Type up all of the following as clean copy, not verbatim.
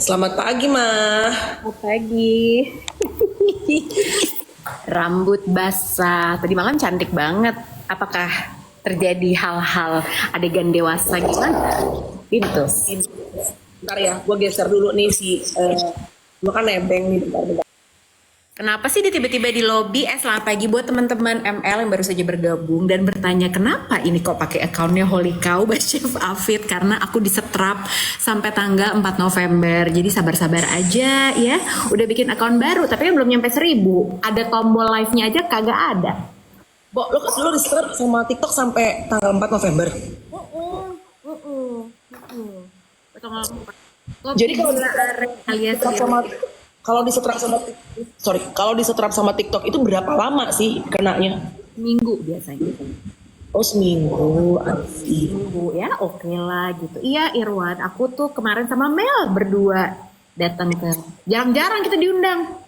Selamat pagi, Mah. Selamat pagi. Rambut basah. Tadi malam cantik banget. Apakah terjadi hal-hal adegan dewasa gimana? Pintus. Bentar ya, gue geser dulu nih gue kan nebeng nih, bentar. Kenapa sih dia tiba-tiba di lobi? Selamat pagi buat teman-teman ML yang baru saja bergabung dan bertanya kenapa ini kok pakai akunnya Holy Cow by Chef Afid, karena aku disetrap sampai tanggal 4 November. Jadi sabar-sabar aja ya. Udah bikin akun baru tapi belum nyampe 1000. Ada tombol live-nya aja kagak ada. Bo, lo di-start sama TikTok sampai tanggal 4 November. Jadi kalau di-setrap sama TikTok itu berapa lama sih kenanya? Minggu biasanya. Oh, seminggu. Asik. Minggu ya, oke lah gitu. Iya Irwan, aku tuh kemarin sama Mel berdua datang ke, jarang-jarang kita diundang.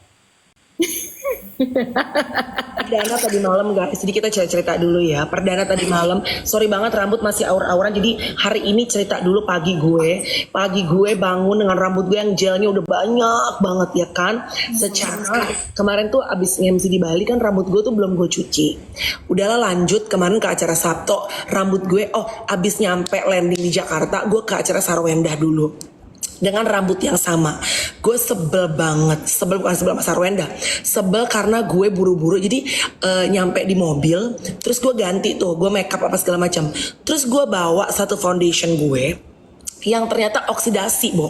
Perdana tadi malam guys, jadi kita cerita dulu ya. Perdana tadi malam, sorry banget rambut masih aur-auran. Jadi hari ini cerita dulu pagi gue bangun dengan rambut gue yang gelnya udah banyak banget ya kan. Secara kemarin tuh abis MC di Bali kan rambut gue tuh belum gue cuci. Udahlah lanjut kemarin ke acara Sabto, rambut gue abis nyampe landing di Jakarta, gue ke acara Sarwendah dulu dengan rambut yang sama. Gue sebel banget, bukan sebel sama Sarwenda, sebel karena gue buru-buru. Jadi nyampe di mobil, terus gue ganti tuh, gue makeup apa segala macam. Terus gue bawa satu foundation gue yang ternyata oksidasi, Bo.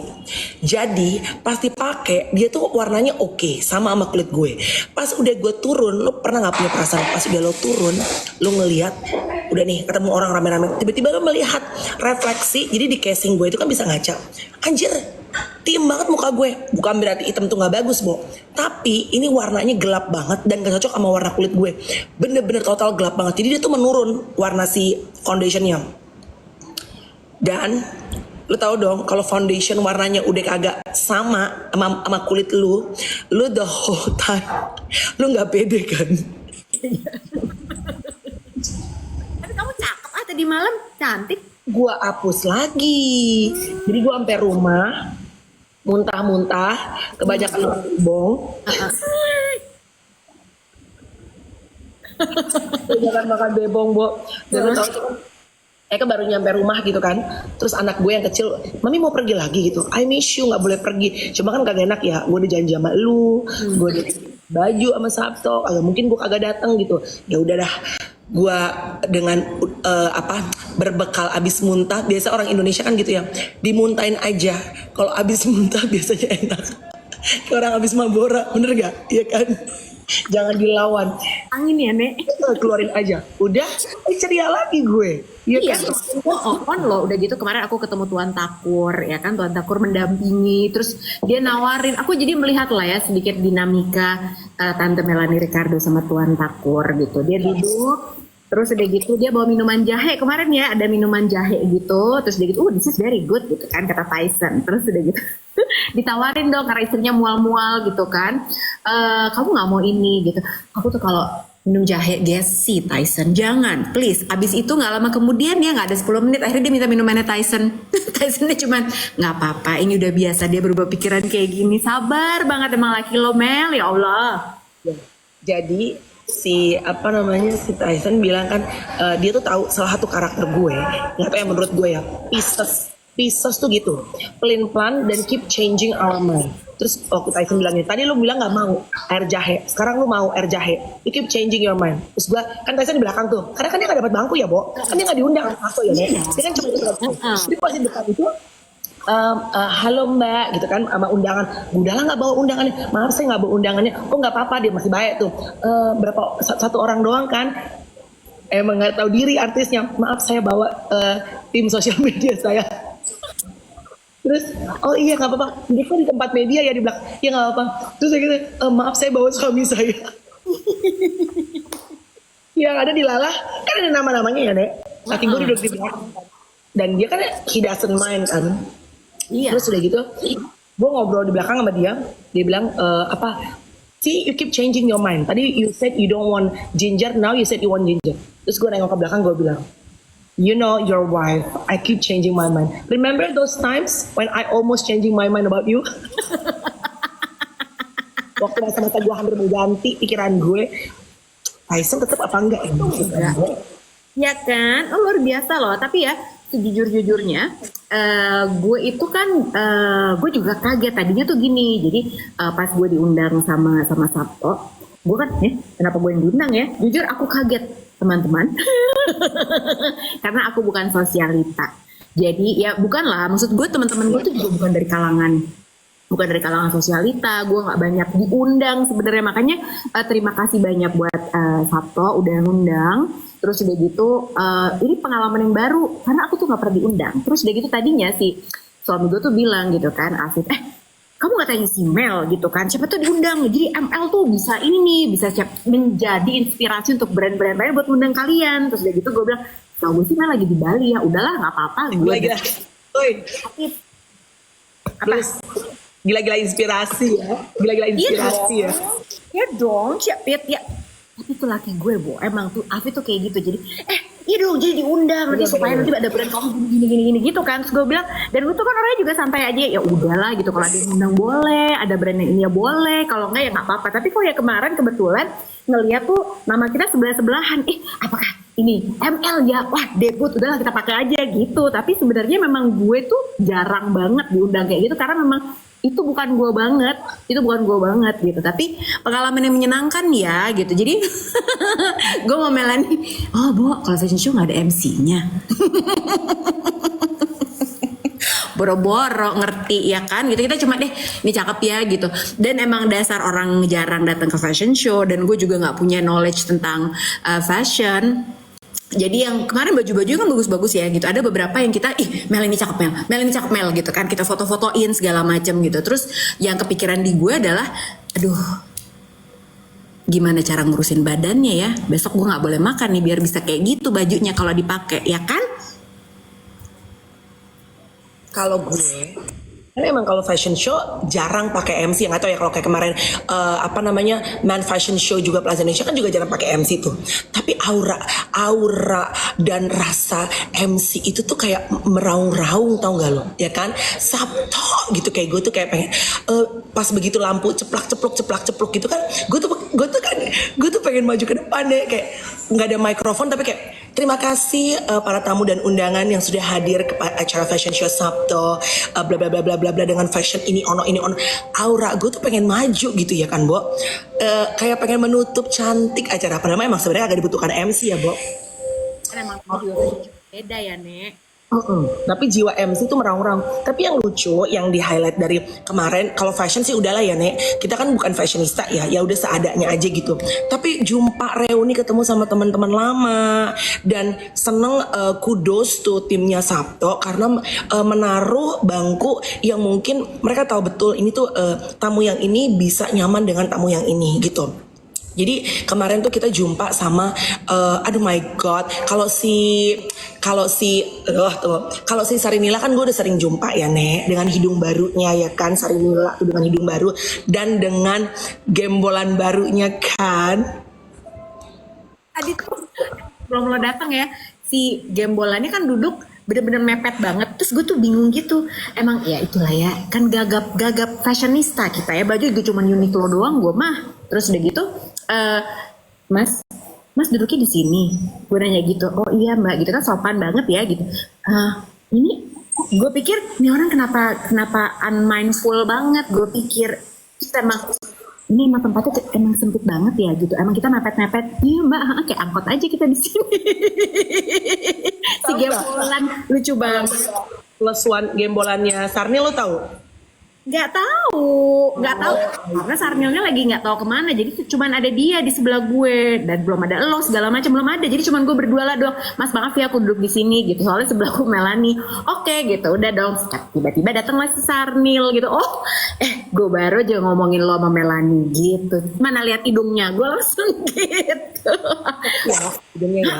Jadi pas dipakai dia tuh warnanya oke, sama kulit gue. Pas udah gue turun, lo pernah nggak punya perasaan pas udah lo turun, lo ngelihat udah nih ketemu orang rame-rame, tiba-tiba lo melihat refleksi. Jadi di casing gue itu kan bisa ngaca. Anjir, tim banget muka gue. Bukan berarti hitam tuh nggak bagus, Bo. Tapi ini warnanya gelap banget dan gak cocok sama warna kulit gue. Bener-bener total gelap banget. Jadi dia tuh menurun warna si foundationnya. Dan lu tahu dong kalau foundation warnanya udah kagak sama kulit lu the whole time lu nggak pede kan? Tapi kamu cakep tadi malam, cantik. Gua hapus lagi. Jadi gua sampai rumah muntah-muntah, kebanyakan bong. Jangan makan bebong, Bo. Dan lu tahu tuh kan baru nyampe rumah gitu kan. Terus anak gue yang kecil, Mami mau pergi lagi gitu. I miss you, gak boleh pergi. Cuma kan kagak enak ya, gue udah janji sama lu, gue udah baju sama Sabto, agak mungkin gue kagak datang gitu. Ya udah dah, gue dengan berbekal abis muntah. Biasa orang Indonesia kan gitu ya, dimuntahin aja. Kalau abis muntah biasanya enak. Kayak orang abis mabora, bener gak? Iya kan? Jangan dilawan. Angin ya, Nek. Keluarin aja. Udah, ceria lagi gue. Iya kan? On loh, udah gitu kemarin aku ketemu Tuan Takur, ya kan, Tuan Takur mendampingi, terus dia nawarin, aku jadi melihat lah ya sedikit dinamika Tante Melanie Ricardo sama Tuan Takur gitu. Dia duduk, terus udah gitu dia bawa minuman jahe kemarin ya, ada minuman jahe gitu, terus dia gitu, this is very good gitu kan, kata Tyson. Terus udah gitu ditawarin dong karena istrinya mual-mual gitu kan, kamu nggak mau ini gitu. Aku tuh kalau minum jahe Gesi Tyson, jangan please. Abis itu nggak lama kemudian ya, nggak ada 10 menit akhirnya dia minta minumannya Tyson. Tysonnya cuman nggak apa-apa, ini udah biasa dia berubah pikiran kayak gini. Sabar banget emang laki lo, Mel, ya Allah. Jadi si Tyson bilang kan dia tuh tahu salah satu karakter gue, nggak tahu ya menurut gue ya, Pisces tuh gitu, plan dan keep changing our mind. Terus waktu Tyson bilangnya, tadi lu bilang gak mau air jahe, sekarang lu mau air jahe, you keep changing your mind. Terus gue, kan Tyson di belakang tuh, karena kan dia gak dapat bangku ya, Bo, kan dia gak diundang aku ya, dia kan cuma di belakang. Jadi pas di depan itu, halo mbak gitu kan, sama undangan. Udahlah gak bawa undangannya, maaf saya gak bawa undangannya. Oh gak apa-apa, dia masih baik tuh, satu orang doang kan, emang gak tahu diri artisnya. Maaf saya bawa tim sosial media saya. Terus, oh iya gak apa-apa, dia kan di tempat media ya di belakang. Ya gak apa-apa. Terus saya gitu, maaf saya bawa suami saya. Yang ada di Lala, kan ada nama-namanya ya, Nek. Saking gue duduk di belakang. Dan dia kan, he doesn't mind kan. Iya. Terus udah gitu, gue ngobrol di belakang sama dia. Dia bilang, see you keep changing your mind. Tadi you said you don't want ginger, now you said you want ginger. Terus gue nengok ke belakang, gue bilang, You know your wife. I keep changing my mind. Remember those times when I almost changing my mind about you? Waktu masa-masa gue hampir mengganti pikiran gue, Tyson tetap apa enggak ya? Enggak. Ya kan, luar biasa loh. Tapi ya sejujur-jujurnya, gue itu kan, gue juga kaget tadinya tuh gini. Jadi pas gue diundang sama Sabto, gue kan, kenapa gue yang diundang ya? Jujur aku kaget teman-teman, karena aku bukan sosialita. Jadi ya bukanlah, maksud gue teman-teman gue tuh juga bukan dari kalangan sosialita, gue nggak banyak diundang sebenarnya, makanya terima kasih banyak buat Sabto udah ngundang. Terus udah gitu ini pengalaman yang baru karena aku tuh nggak pernah diundang. Terus udah gitu tadinya si suami gue tuh bilang gitu kan, Afif, kamu nggak tanya si Mel gitu kan, siapa tuh diundang, jadi ML tuh bisa ini nih, bisa menjadi inspirasi untuk brand-brand lain buat undang kalian. Terus udah gitu gue bilang, tau gue sih Mel lagi di Bali ya, udahlah nggak apa-apa. Gila-gila, gila-gila inspirasi ya, gila-gila inspirasi ya. Ya dong, ya. Tapi tuh laki gue, emang tuh Afif tuh kayak gitu. Jadi, iya dong, jadi diundang nanti supaya nanti ada brand kamu gini gitu kan. Terus gue bilang, dan gue tuh kan orangnya juga santai aja, ya udahlah gitu. Kalau ada yang undang boleh, ada brand yang ini ya boleh, kalau enggak ya nggak apa-apa. Tapi kok ya kemarin kebetulan ngeliat tuh nama kita sebelah-sebelahan, apakah ini ML ya? Wah, debut, udahlah kita pakai aja gitu. Tapi sebenarnya memang gue tuh jarang banget diundang kayak gitu karena memang itu bukan gue banget gitu. Tapi pengalaman yang menyenangkan ya gitu. Jadi gue mau Melani, oh Bo, kalau fashion show nggak ada MC-nya. Boro-boro ngerti ya kan gitu, kita cuma ini cakep ya gitu. Dan emang dasar orang jarang datang ke fashion show, dan gue juga nggak punya knowledge tentang fashion. Jadi yang kemarin baju-baju kan bagus-bagus ya gitu. Ada beberapa yang kita, Mel ini cakep Mel gitu kan. Kita foto-fotoin segala macam gitu. Terus yang kepikiran di gue adalah, aduh, gimana cara ngurusin badannya ya. Besok gue nggak boleh makan nih biar bisa kayak gitu bajunya kalau dipakai, ya kan? Kalau gue, karena emang kalau fashion show jarang pakai MC, yang nggak tahu ya kalau kayak kemarin Man Fashion Show juga Plaza Indonesia kan juga jarang pakai MC tuh. Tapi aura dan rasa MC itu tuh kayak meraung-raung, tau gak lo? Ya kan? Sabto gitu, kayak gue tuh kayak pengen pas begitu lampu ceplak-cepluk gitu kan, gue tuh pengen maju ke depan deh, kayak nggak ada mikrofon tapi kayak terima kasih para tamu dan undangan yang sudah hadir ke acara fashion show Sabto, bla bla bla bla bla dengan fashion ini ono. Aura gue tuh pengen maju gitu ya kan, Bo. Kayak pengen menutup cantik acara, padahal emang sebenarnya agak dibutuhkan MC ya, Bo. Kan emang juga beda ya, Nek. Tapi jiwa MC itu meraung-raung. Tapi yang lucu, yang di highlight dari kemarin, kalau fashion sih udahlah ya Nek, kita kan bukan fashionista ya udah seadanya aja gitu. Tapi jumpa reuni ketemu sama teman-teman lama, dan seneng, kudos tuh timnya Sabto karena menaruh bangku yang mungkin mereka tahu betul ini tuh tamu yang ini bisa nyaman dengan tamu yang ini gitu. Jadi kemarin tuh kita jumpa sama aduh my god, kalau si Sarinila kan gue udah sering jumpa ya Nek, dengan hidung barunya ya kan, Sarinila tuh dengan hidung baru dan dengan gembolan barunya kan. Tadi tuh belum lo datang ya, si gembolannya kan duduk bener-bener mepet banget. Terus gue tuh bingung gitu, emang ya itulah ya kan gagap fashionista kita ya, baju itu cuma Uniqlo doang gue mah. Terus udah gitu, Mas duduknya di sini. Gue nanya gitu, oh iya Mbak gitu kan, sopan banget ya gitu. Ini gue pikir ini orang kenapa unmindful banget, gue pikir. Terus emang ini emang tempatnya emang sempit banget ya gitu. Emang kita mepet-mepet. Iya Mbak, kayak angkot aja kita di sini. Si gembolan lucu banget. Plus one gembolannya Sarnil lo tahu? Nggak tahu karena Sarnilnya lagi nggak tahu kemana, jadi cuman ada dia di sebelah gue dan belum ada lo segala macam, belum ada, jadi cuman gue berdua lah dong. Mas maaf ya aku duduk di sini gitu, soalnya sebelahku Melani. Oke gitu, udah dong. Tiba-tiba datanglah si Sarnil gitu. Gue baru aja ngomongin lo sama Melani gitu, mana lihat hidungnya, gue langsung gitu. Ya hidungnya ya.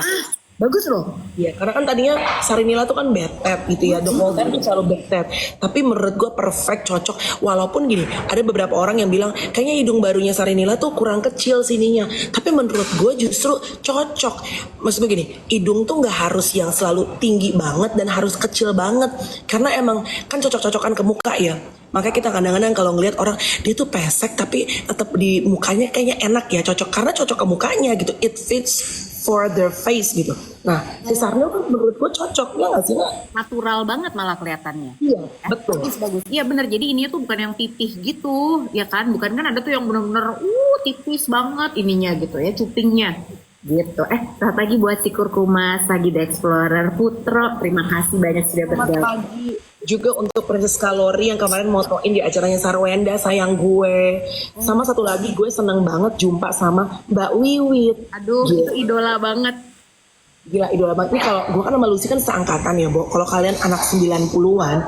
Bagus loh. Iya, karena kan tadinya Sarinila tuh kan bad tat gitu ya, the whole time tuh selalu bad tat. Tapi menurut gue perfect, cocok. Walaupun gini, ada beberapa orang yang bilang kayaknya hidung barunya Sarinila tuh kurang kecil sininya. Tapi menurut gue justru cocok. Maksud gue gini, hidung tuh nggak harus yang selalu tinggi banget dan harus kecil banget. Karena emang kan cocok-cocokan ke muka ya. Makanya kita kadang-kadang kalau ngelihat orang dia tuh pesek tapi tetap di mukanya kayaknya enak ya, cocok karena cocok ke mukanya gitu. It fits for their face gitu. Nah, si Sarnil kan menurut gue cocok ya nggak sih Nak? Natural banget malah kelihatannya. Iya, betul. Bagus. Iya bener, jadi ini tuh bukan yang pipih gitu, ya kan? Bukan kan ada tuh yang bener-bener tipis banget ininya gitu ya, cupingnya gitu. Selamat pagi buat si Kurkuma, Sagi The Explorer, Putro, terima kasih banyak sudah Selamat bergabung. pagi juga untuk Princess Kalori yang kemarin motoin di acaranya Sarwenda, sayang gue. Sama satu lagi gue seneng banget jumpa sama Mbak Wiwit. Aduh, Gila. itu idola banget. Gila idola banget. Ini kalau gue kan sama Lucy kan seangkatan ya, Bo. Kalau kalian anak 90-an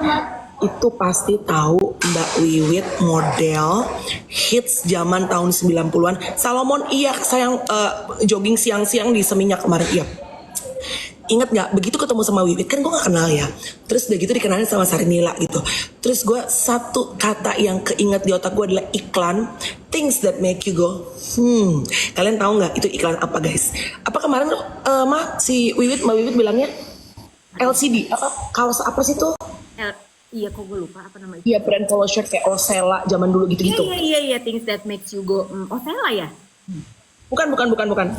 itu pasti tahu Mbak Wiwit model hits zaman tahun 90-an. Salomon iya sayang, jogging siang-siang di Seminyak kemarin iya. Ingat nggak begitu ketemu sama Wiwit kan gue gak kenal ya, terus udah gitu dikenalin sama Sarinila gitu, terus gue satu kata yang keinget di otak gue adalah iklan things that make you go kalian tahu nggak itu iklan apa guys? Apa kemarin si Mbak Wiwit bilangnya LCD apa kaos apa sih tuh? Iya kok gue lupa apa namanya. Iya brand polo shirt kayak Osella zaman dulu gitu-gitu. Iya, things that makes you go, Osella ya? Bukan.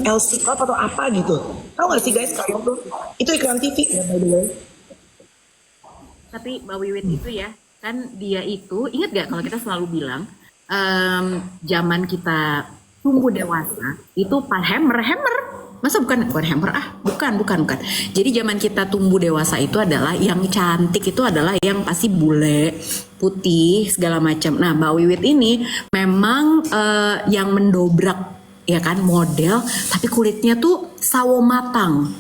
LC Club atau apa gitu. Tahu gak sih guys kalian tuh? Itu iklan TV ya by the way. Tapi Mbak Wiwit itu ya, kan dia itu, ingat gak kalau kita selalu bilang, zaman kita tumbuh dewasa, itu hammer. Masa bukan hammer? Bukan. Jadi zaman kita tumbuh dewasa itu adalah yang cantik itu adalah yang pasti bule, putih, segala macam. Nah Mbak Wiwit ini memang yang mendobrak, ya kan, model tapi kulitnya tuh sawo matang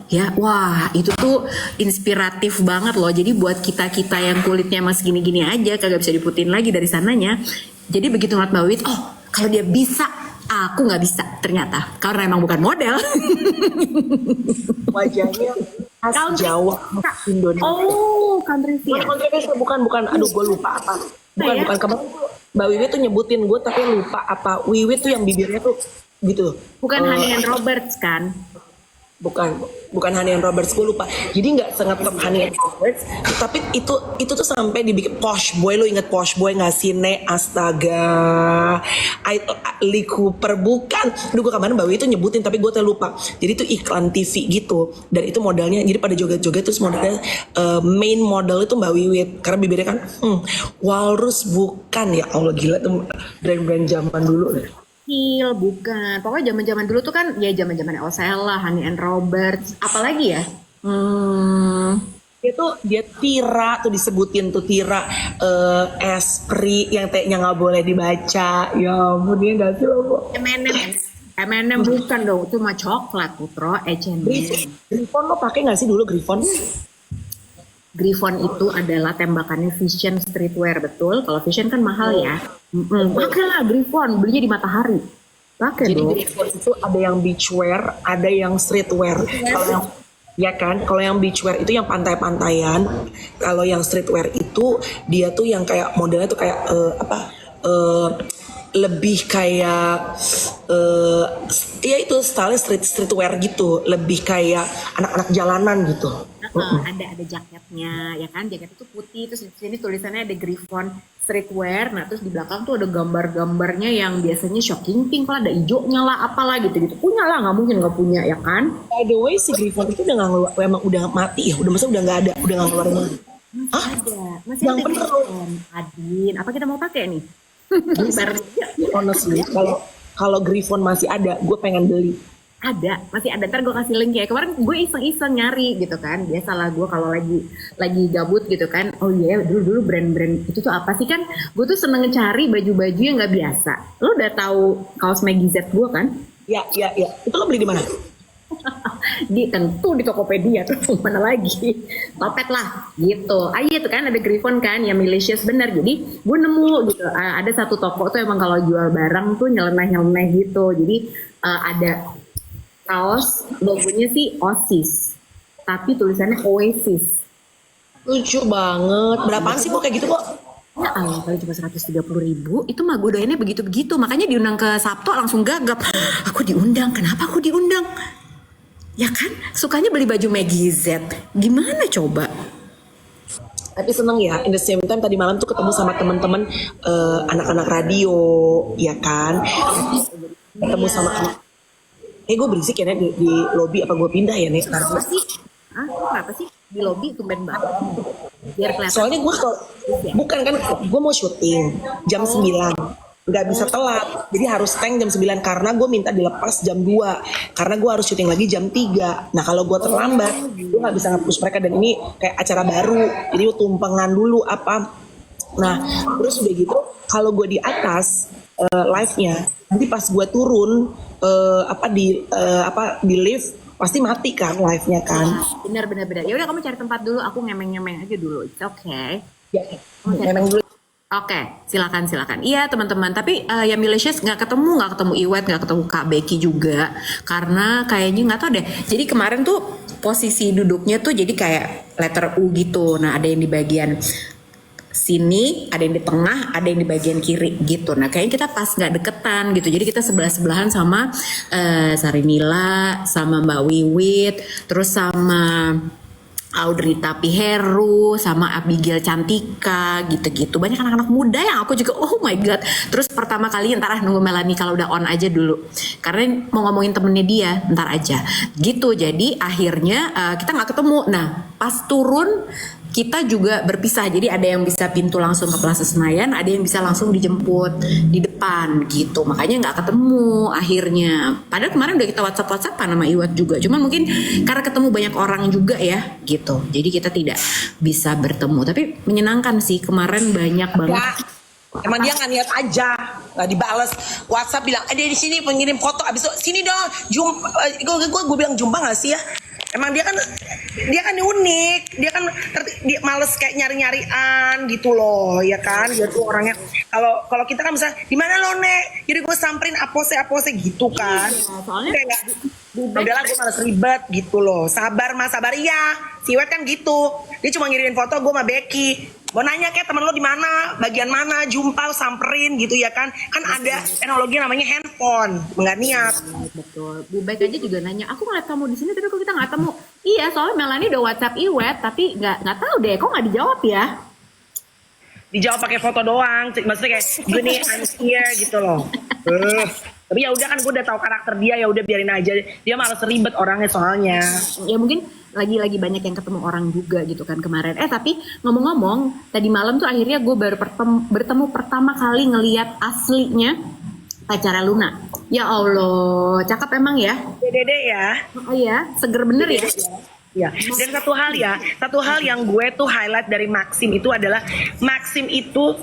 ya. Wah itu tuh inspiratif banget loh. Jadi buat kita yang kulitnya masih gini-gini aja kagak bisa diputin lagi dari sananya, jadi begitu ngeliat Mbak Wit, kalau dia bisa aku nggak bisa ternyata karena emang bukan model. Wajahnya khas Jawa Indonesia. Country feel. Bukan. Aduh gue lupa apa. Bukan kemarin tuh Mbak Wiwit tuh nyebutin gue tapi lupa apa. Wiwit tuh yang bibirnya tuh gitu. Bukan Honey and Roberts kan? Bukan Honey and Roberts, gue lupa. Jadi nggak sengetop Honey and Roberts, tapi itu tuh sampai dibikin Posh Boy. Lo inget Posh Boy nggak sih? Astaga, Lee Cooper bukan. Gue kemarin Mbak Wiwit tuh nyebutin tapi gue tuh lupa. Jadi itu iklan TV gitu dan itu modelnya. Jadi pada joget-joget terus modelnya main model itu Mbak Wiwit karena bibirnya kan walrus bukan ya Allah gila tuh brand-brand zaman dulu deh. Bukan, pokoknya zaman-zaman dulu tuh kan ya zaman-zaman Osella, Honey and Roberts, apalagi ya? Dia Tira tuh disebutin tuh Tira, Esprit yang T-nya nggak boleh dibaca. Ya ampun dia nggak sih lo. M&M bukan dong, itu mah coklat Putro, H&M. Griffon lo pakai nggak sih dulu Griffon? Griffon itu adalah tembakannya Vision Streetwear, betul. Kalau Vision kan mahal ya. Pakailah Griffon, belinya di Matahari. Pakai Jadi dong. Griffon itu ada yang beachwear, ada yang streetwear. Kalau yang ya kan, kalau yang beachwear itu yang pantai-pantaian. Kalau yang streetwear itu dia tuh yang kayak modelnya tuh kayak lebih kayak ya itu style streetwear gitu, lebih kayak anak-anak jalanan gitu. Ada jaketnya, ya kan? Jaket itu putih, terus di sini tulisannya ada Griffon Streetwear. Nah, terus di belakang tuh ada gambar-gambarnya yang biasanya shocking pink lah, ada hijaunya lah, apalah gitu-gitu. Punya lah, nggak mungkin nggak punya, ya kan? By the way, si Griffon itu udah nggak ngeluar, emang udah mati ya, udah masa udah nggak ada, udah nggak ngeluarin lagi. Masih Yang ada bener. Griffon. Adin, apa kita mau pakai nih? Bareng. Honestly, kalau Griffon masih ada, gue pengen beli. Masih ada, ntar gue kasih link ya. Kemarin gue iseng-iseng nyari gitu kan. Biasalah gue kalau lagi gabut gitu kan. Oh iya, dulu brand-brand itu tuh apa sih kan? Gue tuh seneng cari baju-baju yang nggak biasa. Lo udah tahu kaos Maggie Z gue kan? Ya. Itu lo beli di mana? Tentu di Tokopedia tuh, mana lagi? Topet lah gitu. Iya tuh kan ada Griffon kan yang Milicious bener. Jadi gue nemu gitu. Ada satu toko tuh emang kalau jual barang tuh nyeleneh-nyeleneh gitu. Jadi ada kaos logonya sih OSIS, tapi tulisannya Oasis. Lucu banget. Berapaan sih kok kayak gitu kok? Ya Allah, kali cuma 130.000, itu mah gue doyannya begitu-begitu. Makanya diundang ke Sabto langsung gagap. Aku diundang, kenapa aku diundang? Ya kan, sukanya beli baju Maggie Z. Gimana coba? Tapi seneng ya, in the same time tadi malam tuh ketemu sama teman-teman anak-anak radio, ya kan? Ketemu sama anak. Gue berisik ya Nek, di lobby apa gue pindah ya nih? Apa sih? Ah, kenapa sih? Di lobby tumben banget. Biar kelihatan. Soalnya gue bukan kan, gue mau syuting jam 9, nggak bisa telat, jadi harus tank jam 9 karena gue minta dilepas jam 2 karena gue harus syuting lagi jam 3. Nah kalau gue terlambat, gue nggak bisa nge-push mereka dan ini kayak acara baru, jadi tumpengan dulu apa. Nah terus udah gitu, kalau gue di atas live-nya, nanti pas gue turun di lift pasti mati kan live-nya kan. Bener. Ya udah kamu cari tempat dulu, aku ngemeng-ngemeng aja dulu. It's okay. Ya, memang dulu. Oke, silakan. Iya teman-teman, tapi ya Milesius nggak ketemu Iwet, nggak ketemu Kak Becky juga, karena kayaknya nggak tahu deh. Jadi kemarin tuh posisi duduknya tuh jadi kayak letter U gitu. Nah ada yang di bagian sini, ada yang di tengah, ada yang di bagian kiri gitu. Nah kayaknya kita pas nggak deketan gitu. Jadi kita sebelahan sama Sarinila, sama Mbak Wiwit, terus sama Audrey Tapiheru, sama Abigail Cantika gitu-gitu. Banyak anak-anak muda yang aku juga oh my god. Terus pertama kali ntar nunggu Melanie kalau udah on aja dulu. Karena mau ngomongin temennya dia, ntar aja. Gitu. Jadi akhirnya kita nggak ketemu. Nah, pas turun kita juga berpisah, jadi ada yang bisa pintu langsung ke Plaza Senayan, ada yang bisa langsung dijemput di depan gitu, makanya nggak ketemu akhirnya. Padahal kemarin udah kita WhatsApp-WhatsAppan sama Iwat juga, cuman mungkin karena ketemu banyak orang juga ya gitu, jadi kita tidak bisa bertemu. Tapi menyenangkan sih kemarin banyak banget. Ya, emang dia nggak niat aja, nggak dibales WhatsApp bilang, dia di sini pengirim foto, abis itu sini dong, gue bilang jumpa nggak sih ya? Emang dia kan unik, dia dia males kayak nyari-nyarian gitu loh, ya kan? Dia tuh orangnya kalau kita kan bisa di mana lo Nek? Jadi gue samperin apose gitu kan. Iya, soalnya kayak udahlah gue males ribet gitu loh. Sabar mas, sabar iya. Siwet kan gitu. Dia cuma ngirimin foto gue sama Becky. Mau nanya kayak temen lo di mana, bagian mana, jumpa, samperin gitu ya kan? Kan ada teknologi namanya handphone, nggak niat. Betul. Bu Baik aja juga nanya, aku ngeliat kamu di sini tapi kok kita nggak temu. Iya, soalnya Melanie udah WhatsApp Iwet tapi nggak tahu deh, kok nggak dijawab ya? Dijawab pakai foto doang, maksudnya kayak gini I'm here gitu loh. Tapi ya udah kan gue udah tahu karakter dia, ya udah biarin aja. Dia malas ribet orangnya soalnya. Ya mungkin lagi banyak yang ketemu orang juga gitu kan kemarin. Tapi ngomong-ngomong, tadi malam tuh akhirnya gue baru bertemu pertama kali ngelihat aslinya pacarnya Luna. Ya Allah, cakep emang ya. Dede ya. Oh iya, seger bener ya. Ya, dan satu hal yang gue tuh highlight dari Maxim itu adalah Maxim itu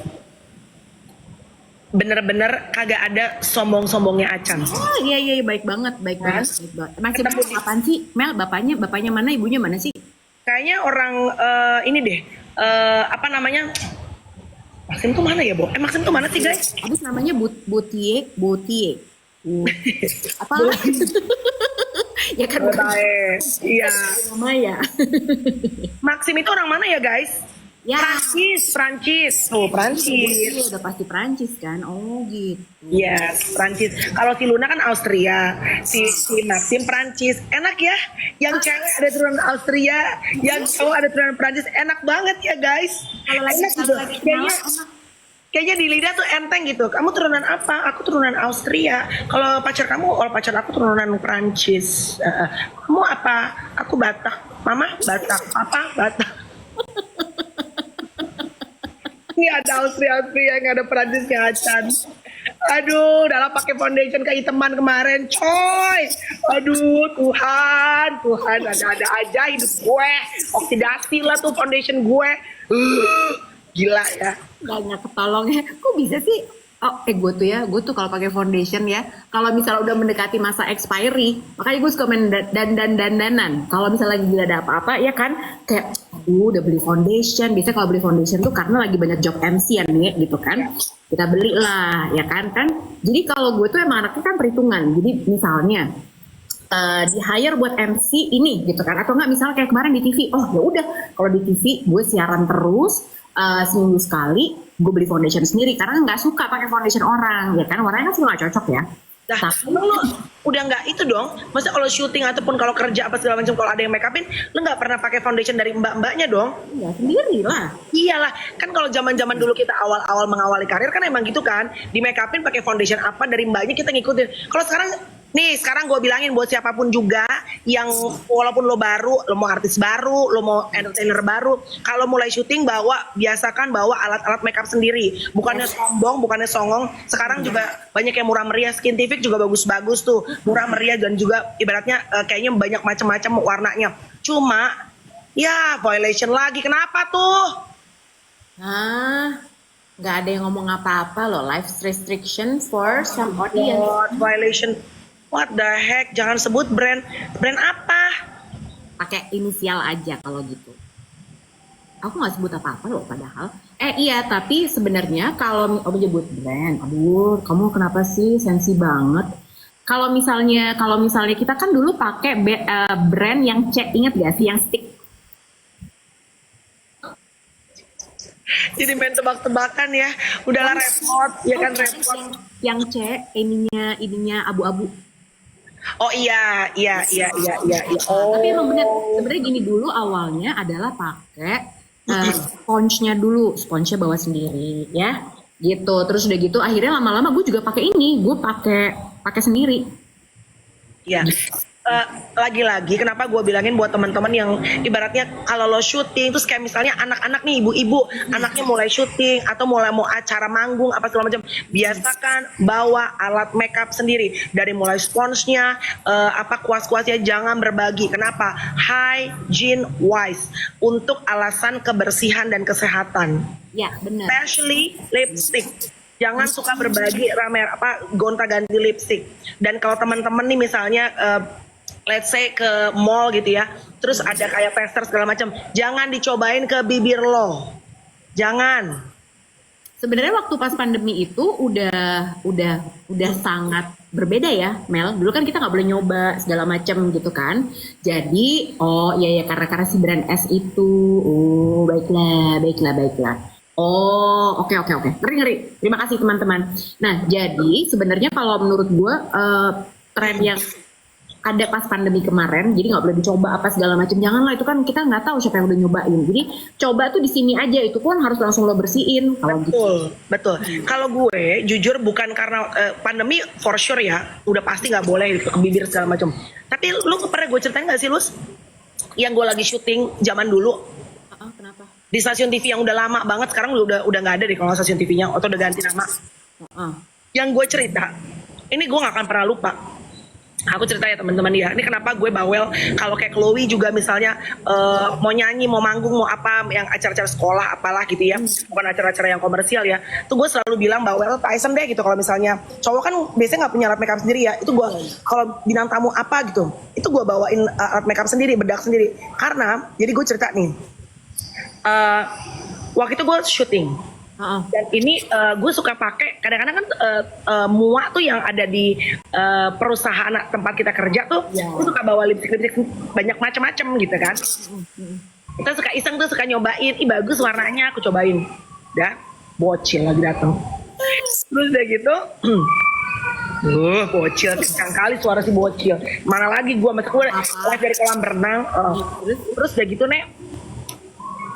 bener-bener kagak ada sombong-sombongnya Acan. Oh iya baik banget. Masih apaan sih Mel? Bapaknya mana, ibunya mana sih? Kayaknya orang ini deh, apa namanya? Maxim tuh mana ya, Bo? Maxim tuh mana sih, guys? Abis namanya Butie. Apa? Ya kan bukan. Iya. Nama ya. Maxim itu orang mana ya, guys? Ya. Prancis. Oh, Prancis. Iya, udah pasti Prancis kan. Oh, gitu. Yes, Prancis. Kalau si Luna kan Austria, si Maxim Prancis. Enak ya. Yang cewek ada turunan Austria, yang cowok ada turunan Prancis. Enak banget ya, guys. Enak gitu. Kayaknya di lidah tuh enteng gitu. Kamu turunan apa? Aku turunan Austria. Kalau pacar aku turunan Prancis. Kamu apa? Aku Batak. Mama Batak. Papa Batak. Ini ada Austria yang ada Prancisnya Acan. Aduh, dalam pakai foundation kayak teman kemarin, coy. Aduh, Tuhan, ada aja hidup gue. Oksidasi lah tuh foundation gue. Gila ya. Banyak ketolongnya. Kok bisa sih? Gue tuh kalau pakai foundation ya, kalau misalnya udah mendekati masa expiry, makanya gue suka main dandanan. Kalau misalnya lagi ada apa-apa, ya kan, kayak, udah beli foundation. Biasanya kalau beli foundation tuh karena lagi banyak job MC ya nih, gitu kan, kita beli lah, ya kan. Jadi kalau gue tuh emang anaknya kan perhitungan. Jadi misalnya di hire buat MC ini gitu kan, atau nggak misalnya kayak kemarin di TV, oh ya udah kalau di TV gue siaran terus seminggu sekali gue beli foundation sendiri karena nggak suka pakai foundation orang ya kan, warnanya kan suka nggak cocok ya. Nah, emang lo udah nggak itu dong? Maksudnya kalau syuting ataupun kalau kerja apa segala macam, kalau ada yang make upin, lo nggak pernah pakai foundation dari mbak-mbaknya dong? Ya sendiri lah. Iyalah, kan kalau zaman-zaman dulu kita awal-awal mengawali karir kan emang gitu kan, di make upin pakai foundation apa dari mbaknya kita ngikutin. Kalau sekarang nih, sekarang gue bilangin buat siapapun juga yang walaupun lo baru, lo mau artis baru, lo mau entertainer baru, kalau mulai syuting biasakan bawa alat-alat makeup sendiri. Bukannya sombong, bukannya songong. Sekarang juga banyak yang murah meriah, Skintific juga bagus-bagus tuh, murah meriah dan juga ibaratnya kayaknya banyak macam-macam warnanya. Cuma ya violation lagi, kenapa tuh? Nah, nggak ada yang ngomong apa-apa loh, life restriction for some audience. What violation? What the heck? Jangan sebut brand. Brand apa? Pakai inisial aja kalau gitu. Aku nggak sebut apa-apa loh padahal. Iya, tapi sebenarnya kalau aku nyebut brand, aduh, kamu kenapa sih sensi banget? Kalau misalnya kita kan dulu pakai brand yang ingat gak sih yang stick? Jadi main tebak-tebakan ya. Udahlah repot, ya kan repot. Yang C ininya abu-abu. Oh iya. Oh. Tapi emang bener, sebenarnya gini dulu awalnya adalah pakai sponge-nya dulu, sponge-nya bawa sendiri ya, gitu. Terus udah gitu, akhirnya lama-lama gue juga pakai ini, gue pakai sendiri. Iya. Lagi-lagi kenapa gue bilangin buat teman-teman yang ibaratnya kalau lo syuting terus kayak misalnya anak-anak nih, ibu-ibu anaknya mulai syuting atau mulai mau acara manggung apa segala macam, biasakan bawa alat makeup sendiri, dari mulai sponsnya kuas-kuasnya jangan berbagi. Kenapa? Hygiene wise, untuk alasan kebersihan dan kesehatan. Ya benar. Especially lipstick. Jangan suka berbagi gonta-ganti lipstick. Dan kalau teman-teman nih misalnya let's say ke mall gitu ya, terus ada kayak tester segala macam, jangan dicobain ke bibir lo, jangan. Sebenarnya waktu pas pandemi itu udah sangat berbeda ya, Mel. Dulu kan kita nggak boleh nyoba segala macam gitu kan. Jadi iya karena si brand S itu, baiklah. Oh, oke. Ngeri. Terima kasih teman-teman. Nah, jadi sebenarnya kalau menurut gue tren yang ada pas pandemi kemarin, jadi nggak boleh dicoba apa segala macam. Janganlah, itu kan kita nggak tahu siapa yang udah nyobain. Jadi coba tuh di sini aja, itu pun harus langsung lo bersihin. Betul. Kalau gue jujur bukan karena pandemi for sure ya, udah pasti nggak boleh ke bibir segala macam. Tapi lu pernah gue ceritain nggak sih, Lus? Yang gue lagi syuting zaman dulu. Kenapa? Di stasiun TV yang udah lama banget, sekarang udah nggak ada deh kalau stasiun TV-nya, atau udah ganti nama. Yang gue cerita, ini gue nggak akan pernah lupa. Aku cerita ya teman-teman ya, ini kenapa gue bawel kalau kayak Chloe juga misalnya mau nyanyi, mau manggung, mau apa, yang acara-acara sekolah apalah gitu ya, bukan acara-acara yang komersial ya, tuh gue selalu bilang bawel Tyson deh gitu. Kalau misalnya cowok kan biasanya nggak punya alat makeup sendiri ya, itu gue kalau bintang tamu apa gitu, itu gue bawain alat makeup sendiri, bedak sendiri. Karena jadi gue cerita nih, waktu itu gue syuting. Dan ini gue suka pakai kadang-kadang kan muak tuh yang ada di perusahaan tempat kita kerja tuh, gue suka bawa lipstick banyak macam-macam gitu kan. Kita suka iseng tuh, suka nyobain, bagus warnanya, aku cobain. Udah, bocil lagi datang. Terus udah gitu, bocil, kencang kali suara si bocil. Mana lagi gue masuk live dari kolam renang. Terus udah gitu nek,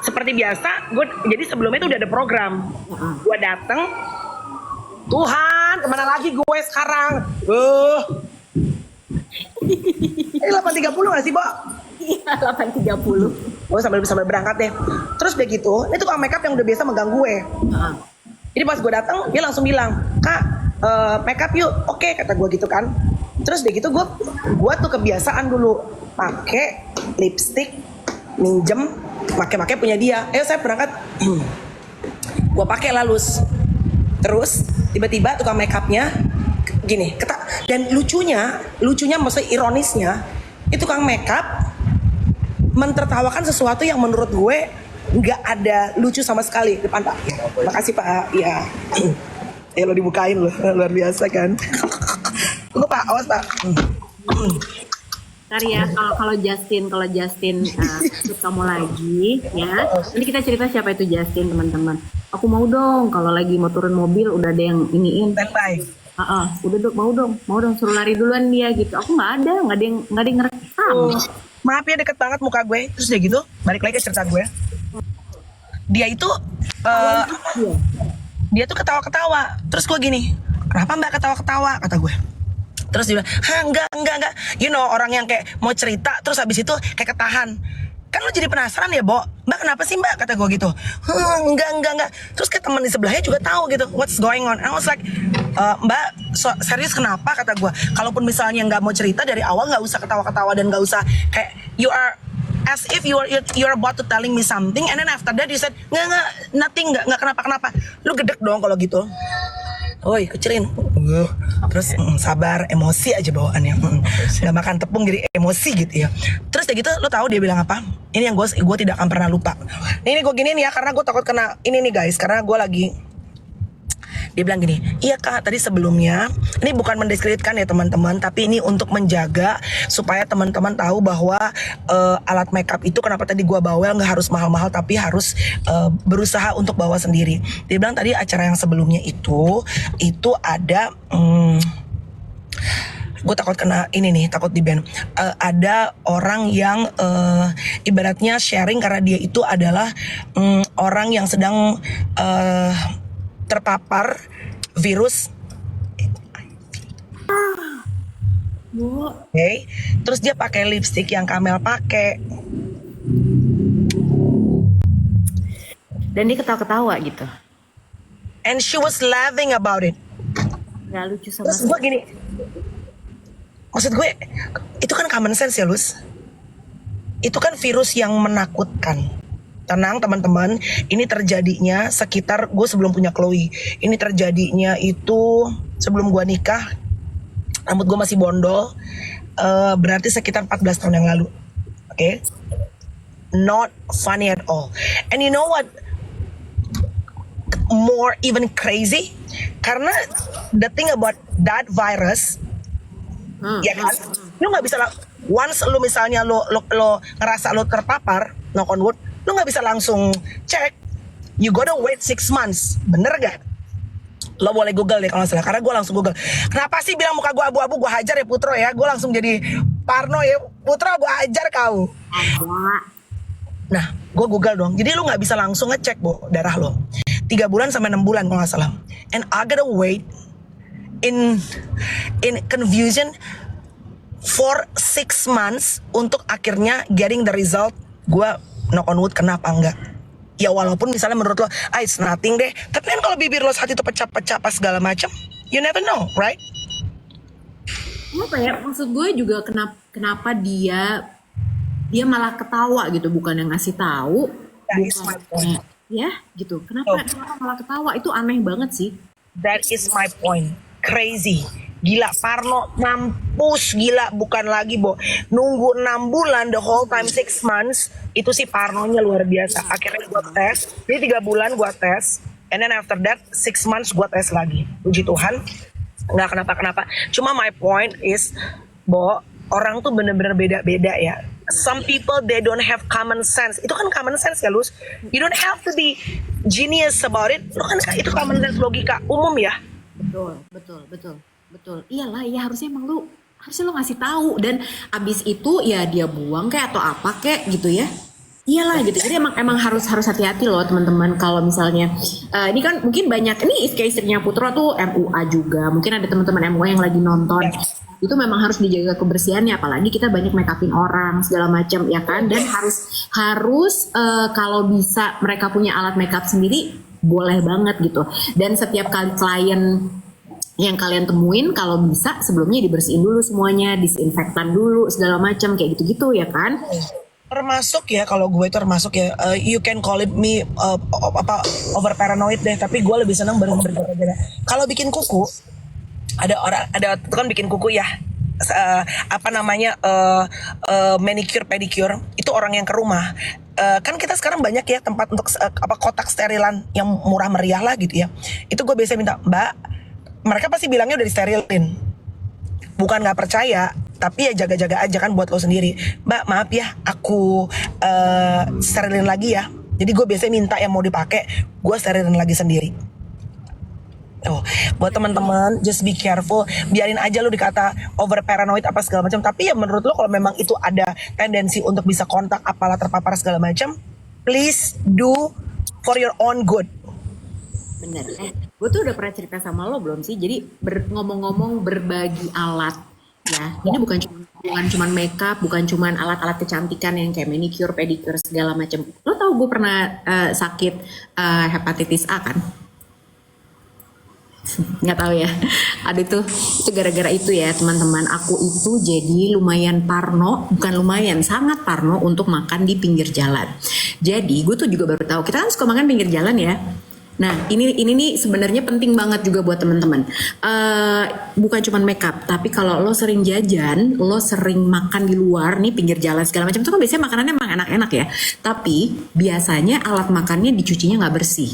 seperti biasa, gue jadi sebelumnya itu udah ada program. Gue dateng, Tuhan, kemana lagi gue sekarang? 8.30 gak sih, Bo? Iya, 8.30. Gue sambil berangkat deh. Terus udah gitu, ini tukang makeup yang udah biasa megang gue. Jadi pas gue dateng, dia langsung bilang, Kak, makeup yuk. Oke, kata gue gitu kan. Terus udah gitu gue tuh kebiasaan dulu pakai lipstick, minjem, pakai punya dia. Ayo saya berangkat. Gue pakai lalus. Terus tiba-tiba tukang makeupnya gini, dan lucunya maksudnya ironisnya, itu tukang makeup mentertawakan sesuatu yang menurut gue nggak ada lucu sama sekali di depan Pak. Makasih Pak. Ya. Lo dibukain lo, luar biasa kan. Tunggu Pak, awas Pak. Ntar ya kalau Justin ikut kamu lagi ya. Nanti kita cerita siapa itu Justin teman-teman. Aku mau dong kalau lagi mau turun mobil udah ada yang iniin. Standby. Udah dong mau dong suruh lari duluan dia gitu. Aku nggak ada yang ngerekam. Maaf ya deket banget muka gue. Terus dia gitu balik lagi ke cerita gue. Dia itu dia tuh ketawa-ketawa. Terus gue gini, kenapa mbak ketawa-ketawa? Kata gue. Terus dia bilang, enggak. You know, orang yang kayak mau cerita, terus habis itu kayak ketahan. Kan lu jadi penasaran ya, Bo? Mbak kenapa sih mbak? Kata gue gitu. Enggak. Terus kayak teman di sebelahnya juga tahu gitu, what's going on. And I was like, mbak, serius kenapa? Kata gue. Kalaupun misalnya nggak mau cerita dari awal, nggak usah ketawa-ketawa dan nggak usah kayak, you are as if you're about to telling me something, and then after that you said nothing, nggak kenapa. Lu gedek dong kalau gitu. Woi kecilin. Terus sabar, emosi aja bawaannya. Nggak makan tepung jadi emosi gitu ya. Terus kayak gitu lo tahu dia bilang apa? Ini yang gue tidak akan pernah lupa. Ini gue giniin ya karena gue takut kena ini nih guys, karena gue lagi. Dia bilang gini, iya kak tadi sebelumnya, ini bukan mendiskreditkan ya teman-teman, tapi ini untuk menjaga supaya teman-teman tahu bahwa alat makeup itu kenapa tadi gua bawel, nggak harus mahal-mahal tapi harus berusaha untuk bawa sendiri. Dia bilang tadi acara yang sebelumnya itu ada gue takut kena ini nih, takut di ban. Ada orang yang ibaratnya sharing karena dia itu adalah orang yang sedang terpapar virus. Okay. Terus dia pakai lipstick yang Kamel pakai. Dan dia ketawa-ketawa gitu. And she was laughing about it. Gak lucu sama Terus gue gini, maksud gue, itu kan common sense ya Luz. Itu kan virus yang menakutkan. Tenang teman-teman, ini terjadinya sekitar gue sebelum punya Chloe. Ini terjadinya itu sebelum gue nikah. Rambut gue masih bondol. Berarti sekitar 14 tahun yang lalu. Oke? Not funny at all. And you know what? More even crazy. Karena the thing about that virus, ya kan? Lu nggak bisa once lu misalnya lo ngerasa lo terpapar, knock on wood, lu nggak bisa langsung cek. You gotta wait 6 months. Bener gak? Lo boleh google deh kalau salah. Karena gue langsung google. Kenapa sih bilang muka gue abu-abu? Gue hajar ya Putro ya. Gue langsung jadi parno ya. Putro gue hajar kau. Nah gue google dong. Jadi lu gak bisa langsung ngecek darah lo 3 bulan sampai 6 bulan kalau gak salah. And I gotta wait in confusion for 6 months untuk akhirnya getting the result. Gue knock on wood kena apa enggak. Ya walaupun misalnya menurut lo it's nothing deh, tapi kan kalau bibir lo saat itu pecah-pecah pas segala macam, you never know, right? Apa ya, maksud gue juga kenapa dia malah ketawa gitu, bukan yang ngasih tahu. That is my point. Ya gitu, kenapa malah ketawa, itu aneh banget sih. That is my point. Crazy. Gila, parno, mampus, gila, bukan lagi, nunggu 6 bulan, the whole time 6 months, itu sih parnonya luar biasa. Akhirnya gue tes, jadi 3 bulan gue tes, and then after that, 6 months gue tes lagi. Puji Tuhan, nggak kenapa-kenapa. Cuma my point is, orang tuh bener-bener beda-beda ya. Some people, they don't have common sense. Itu kan common sense ya, Luz. You don't have to be genius about it. Itu kan itu common sense, logika umum ya. Betul. Iyalah, ya harusnya lo ngasih tahu, dan abis itu ya dia buang kayak atau apa kayak gitu ya. Iyalah gitu. Jadi emang harus hati-hati loh teman-teman kalau misalnya ini kan mungkin banyak, ini istrinya Putro tuh MUA juga. Mungkin ada teman-teman MUA yang lagi nonton. Itu memang harus dijaga kebersihannya, apalagi kita banyak make upin orang segala macam ya kan, dan harus kalau bisa mereka punya alat makeup sendiri boleh banget gitu. Dan setiap kali klien yang kalian temuin kalau bisa sebelumnya dibersihin dulu semuanya, disinfektan dulu segala macam kayak gitu-gitu ya kan. Termasuk ya, kalau gue termasuk ya, you can call it me over paranoid deh, tapi gue lebih senang berjaga-jaga. Kalau bikin kuku, ada kan bikin kuku ya, manicure pedicure, itu orang yang ke rumah. Kan kita sekarang banyak ya tempat untuk kotak sterilan yang murah meriah lah gitu ya. Itu gue biasa minta, Mbak, mereka pasti bilangnya udah disterilin. Bukan nggak percaya, Tapi ya jaga-jaga aja kan buat lo sendiri. Mbak maaf ya, aku sterilin lagi ya. Jadi gue biasanya minta yang mau dipakai, gue sterilin lagi sendiri. Oh, buat teman-teman, just be careful. Biarin aja lu dikata over paranoid apa segala macam. Tapi ya menurut lo kalau memang itu ada tendensi untuk bisa kontak apalah terpapar segala macam, please do for your own good. Bener. Gue tuh udah pernah cerita sama lo belum sih? Jadi ngomong-ngomong berbagi alat, ya. Ini bukan cuma makeup, bukan cuma alat-alat kecantikan yang kayak manicure, pedicure segala macam. Lo tau gue pernah sakit hepatitis A kan? Nggak tahu ya. Ada itu gara-gara itu ya teman-teman. Aku itu jadi lumayan parno, bukan lumayan, sangat parno untuk makan di pinggir jalan. Jadi gue tuh juga baru tahu, kita kan suka makan pinggir jalan ya. Nah ini nih sebenarnya penting banget juga buat teman-teman. Bukan cuma makeup, tapi kalau lo sering jajan, lo sering makan di luar nih pinggir jalan segala macam, itu kan biasanya makanannya emang enak-enak ya. Tapi biasanya alat makannya dicucinya nggak bersih.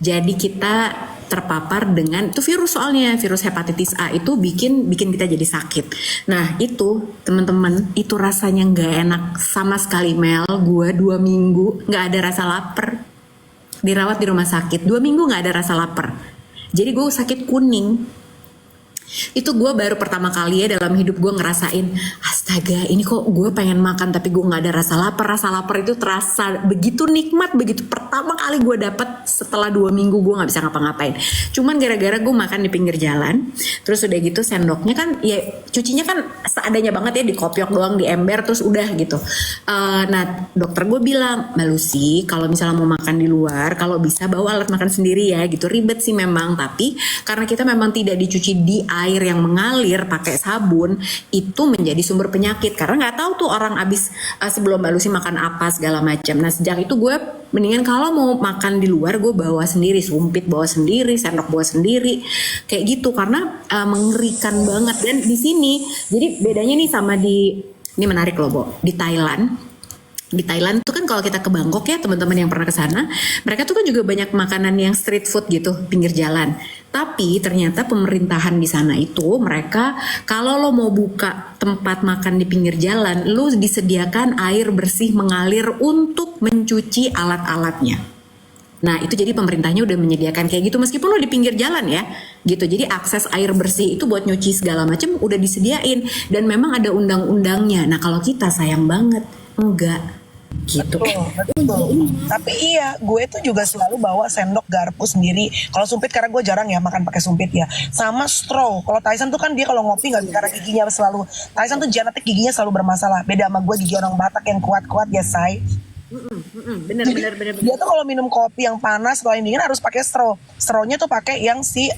Jadi kita terpapar dengan itu virus, soalnya virus hepatitis A itu bikin kita jadi sakit. Nah itu teman-teman, itu rasanya nggak enak sama sekali. Mel, gue 2 minggu nggak ada rasa lapar, dirawat di rumah sakit 2 minggu nggak ada rasa lapar. Jadi gue sakit kuning. Itu gue baru pertama kali ya dalam hidup gue ngerasain, astaga ini kok gue pengen makan tapi gue gak ada rasa lapar. Rasa lapar itu terasa begitu nikmat, begitu pertama kali gue dapet setelah 2 minggu gue gak bisa ngapa-ngapain. Cuman gara-gara gue makan di pinggir jalan, terus udah gitu sendoknya kan ya cucinya kan seadanya banget ya, dikopiok doang di ember terus udah gitu. Nah dokter gue bilang, Mbak Lucy kalau misalnya mau makan di luar, kalau bisa bawa alat makan sendiri ya gitu. Ribet sih memang, tapi karena kita memang tidak dicuci di air yang mengalir pakai sabun, itu menjadi sumber penyakit. Karena nggak tahu tuh orang abis sebelum Mbak Lucy makan apa segala macam. Nah sejak itu gue mendingan kalau mau makan di luar gue bawa sendiri, sumpit bawa sendiri, sendok bawa sendiri, kayak gitu. Karena mengerikan banget. Dan di sini jadi bedanya nih sama ini menarik loh Bo, di Thailand tuh kan kalau kita ke Bangkok ya teman-teman yang pernah ke sana, mereka tuh kan juga banyak makanan yang street food gitu pinggir jalan. Tapi ternyata pemerintahan di sana itu mereka kalau lo mau buka tempat makan di pinggir jalan, lo disediakan air bersih mengalir untuk mencuci alat-alatnya. Nah itu jadi pemerintahnya udah menyediakan kayak gitu meskipun lo di pinggir jalan ya gitu. Jadi akses air bersih itu buat nyuci segala macam udah disediain dan memang ada undang-undangnya. Nah kalau kita sayang banget enggak gitu. Betul. Tapi iya, gue tuh juga selalu bawa sendok garpu sendiri. Kalau sumpit karena gue jarang ya makan pakai sumpit ya. Sama straw. Kalau Tyson tuh kan dia kalau ngopi nggak karena giginya selalu. Tyson tuh genetik giginya selalu bermasalah. Beda sama gue gigi orang Batak yang kuat-kuat ya say. Bener. Dia tuh kalau minum kopi yang panas atau yang dingin harus pakai straw. Strawnya tuh pakai yang si